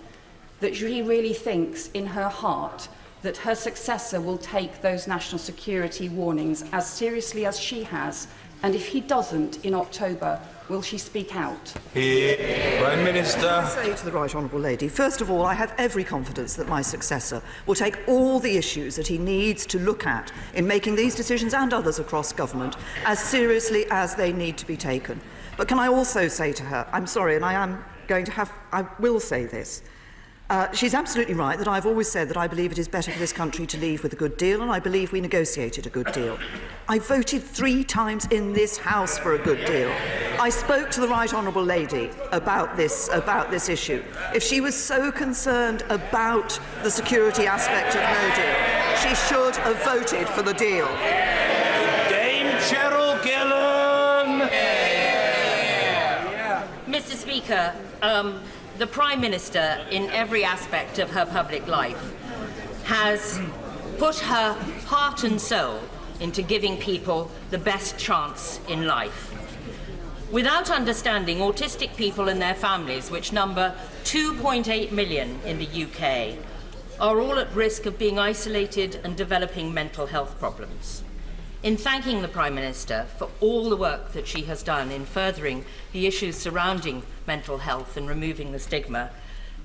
that she really thinks in her heart that her successor will take those national security warnings as seriously as she has, and if he doesn't in October, will she speak out? Prime Minister. I say to the right honourable lady, first of all, I have every confidence that my successor will take all the issues that he needs to look at in making these decisions and others across government as seriously as they need to be taken. But can I also say to her, I'm sorry, and I will say this, she's absolutely right that I've always said that I believe it is better for this country to leave with a good deal, and I believe we negotiated a good deal. I voted 3 times in this House for a good deal. I spoke to the right honourable lady about this issue. If she was so concerned about the security aspect of no deal, she should have voted for the deal. Dame Cheryl Gillan. Mr. Speaker, the Prime Minister, in every aspect of her public life, has put her heart and soul into giving people the best chance in life. Without understanding, autistic people and their families, which number 2.8 million in the UK, are all at risk of being isolated and developing mental health problems. In thanking the Prime Minister for all the work that she has done in furthering the issues surrounding mental health and removing the stigma,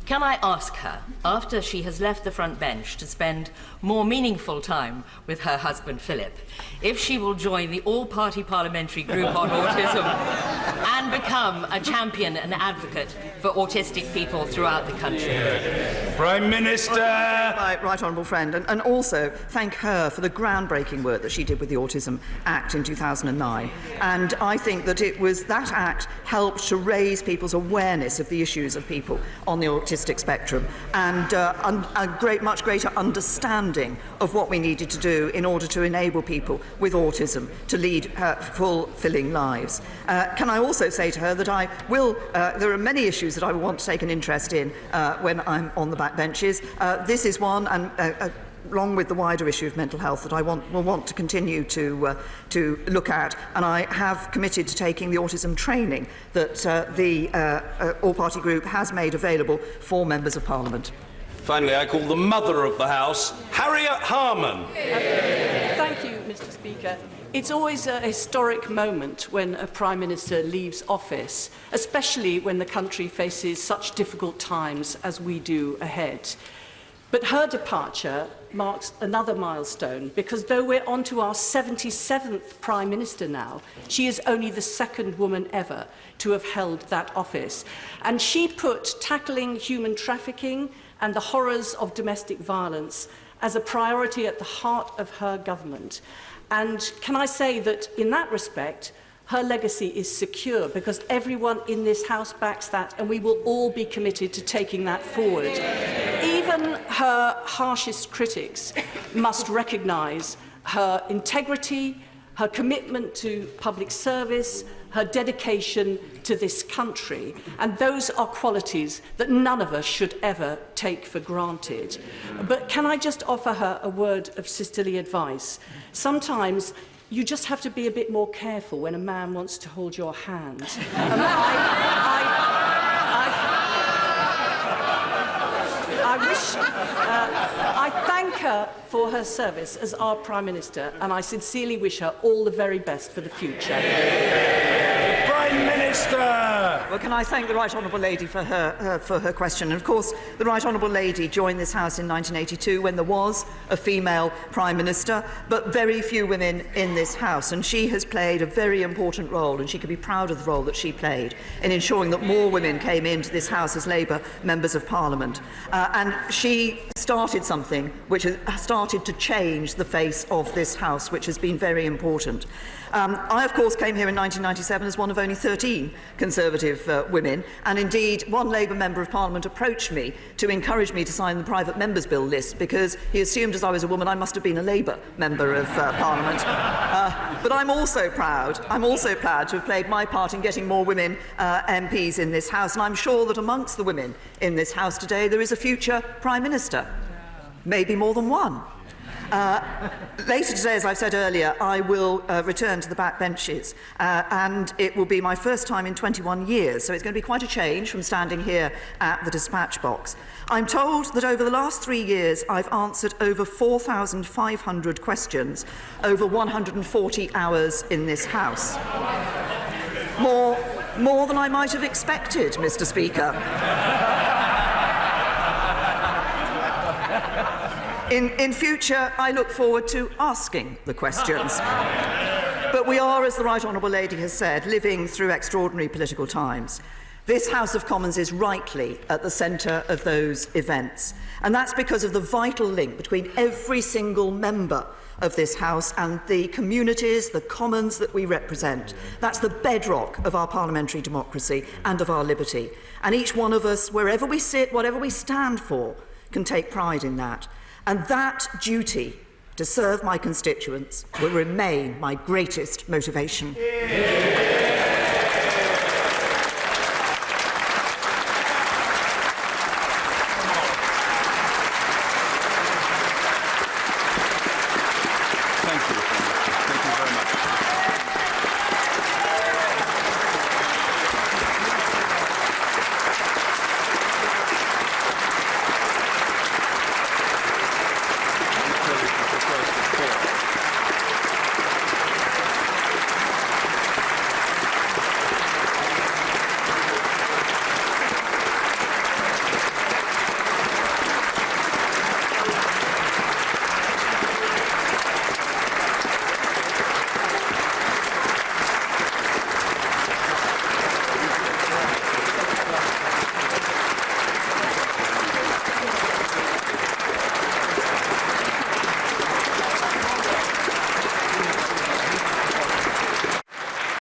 can I ask her, after she has left the front bench to spend more meaningful time with her husband Philip, if she will join the all-party parliamentary group on autism and become a champion and advocate for autistic people throughout the country? Prime Minister. My right honourable friend, and also thank her for the groundbreaking work that she did with the Autism Act in 2009. And I think that that act helped to raise people's awareness of the issues of people on the autistic spectrum, and a much greater understanding of what we needed to do in order to enable people with autism to lead fulfilling lives. Can I also say to her that there are many issues that I want to take an interest in when I'm on the backbenches. This is one, and along with the wider issue of mental health, that I will want to continue to look at, and I have committed to taking the autism training that the all-party group has made available for members of Parliament. Finally, I call the mother of the House, Harriet Harman. Thank you, Mr. Speaker. It's always a historic moment when a Prime Minister leaves office, especially when the country faces such difficult times as we do ahead. But her departure marks another milestone, because though we're on to our 77th Prime Minister now, she is only the second woman ever to have held that office. And she put tackling human trafficking and the horrors of domestic violence as a priority at the heart of her government. And can I say that in that respect, her legacy is secure, because everyone in this House backs that, and we will all be committed to taking that forward. Even her harshest critics must recognise her integrity, her commitment to public service, her dedication to this country, and those are qualities that none of us should ever take for granted. But can I just offer her a word of sisterly advice? Sometimes you just have to be a bit more careful when a man wants to hold your hand. I thank her for her service as our Prime Minister, and I sincerely wish her all the very best for the future. Prime Minister! Well, can I thank the Right Honourable Lady for her question? And of course, the Right Honourable Lady joined this House in 1982 when there was a female Prime Minister, but very few women in this House. And she has played a very important role, and she can be proud of the role that she played in ensuring that more women came into this House as Labour members of Parliament. And she started something which has started to change the face of this House, which has been very important. I, of course, came here in 1997 as one of only 13 Conservative women, and indeed one Labour Member of Parliament approached me to encourage me to sign the private members' bill list, because he assumed as I was a woman I must have been a Labour Member of Parliament. But I'm also proud to have played my part in getting more women MPs in this House, and I'm sure that amongst the women in this House today there is a future Prime Minister, maybe more than one. Later today, as I've said earlier, I will return to the back benches, and it will be my first time in 21 years, so it's going to be quite a change from standing here at the dispatch box. I'm told that over the last 3 years I've answered over 4,500 questions over 140 hours in this House. More than I might have expected, Mr. Speaker. In future, I look forward to asking the questions. But we are, as the Right Honourable Lady has said, living through extraordinary political times. This House of Commons is rightly at the centre of those events, and that's because of the vital link between every single member of this House and the communities, the commons that we represent. That's the bedrock of our parliamentary democracy and of our liberty. And each one of us, wherever we sit, whatever we stand for, can take pride in that. And that duty to serve my constituents will remain my greatest motivation.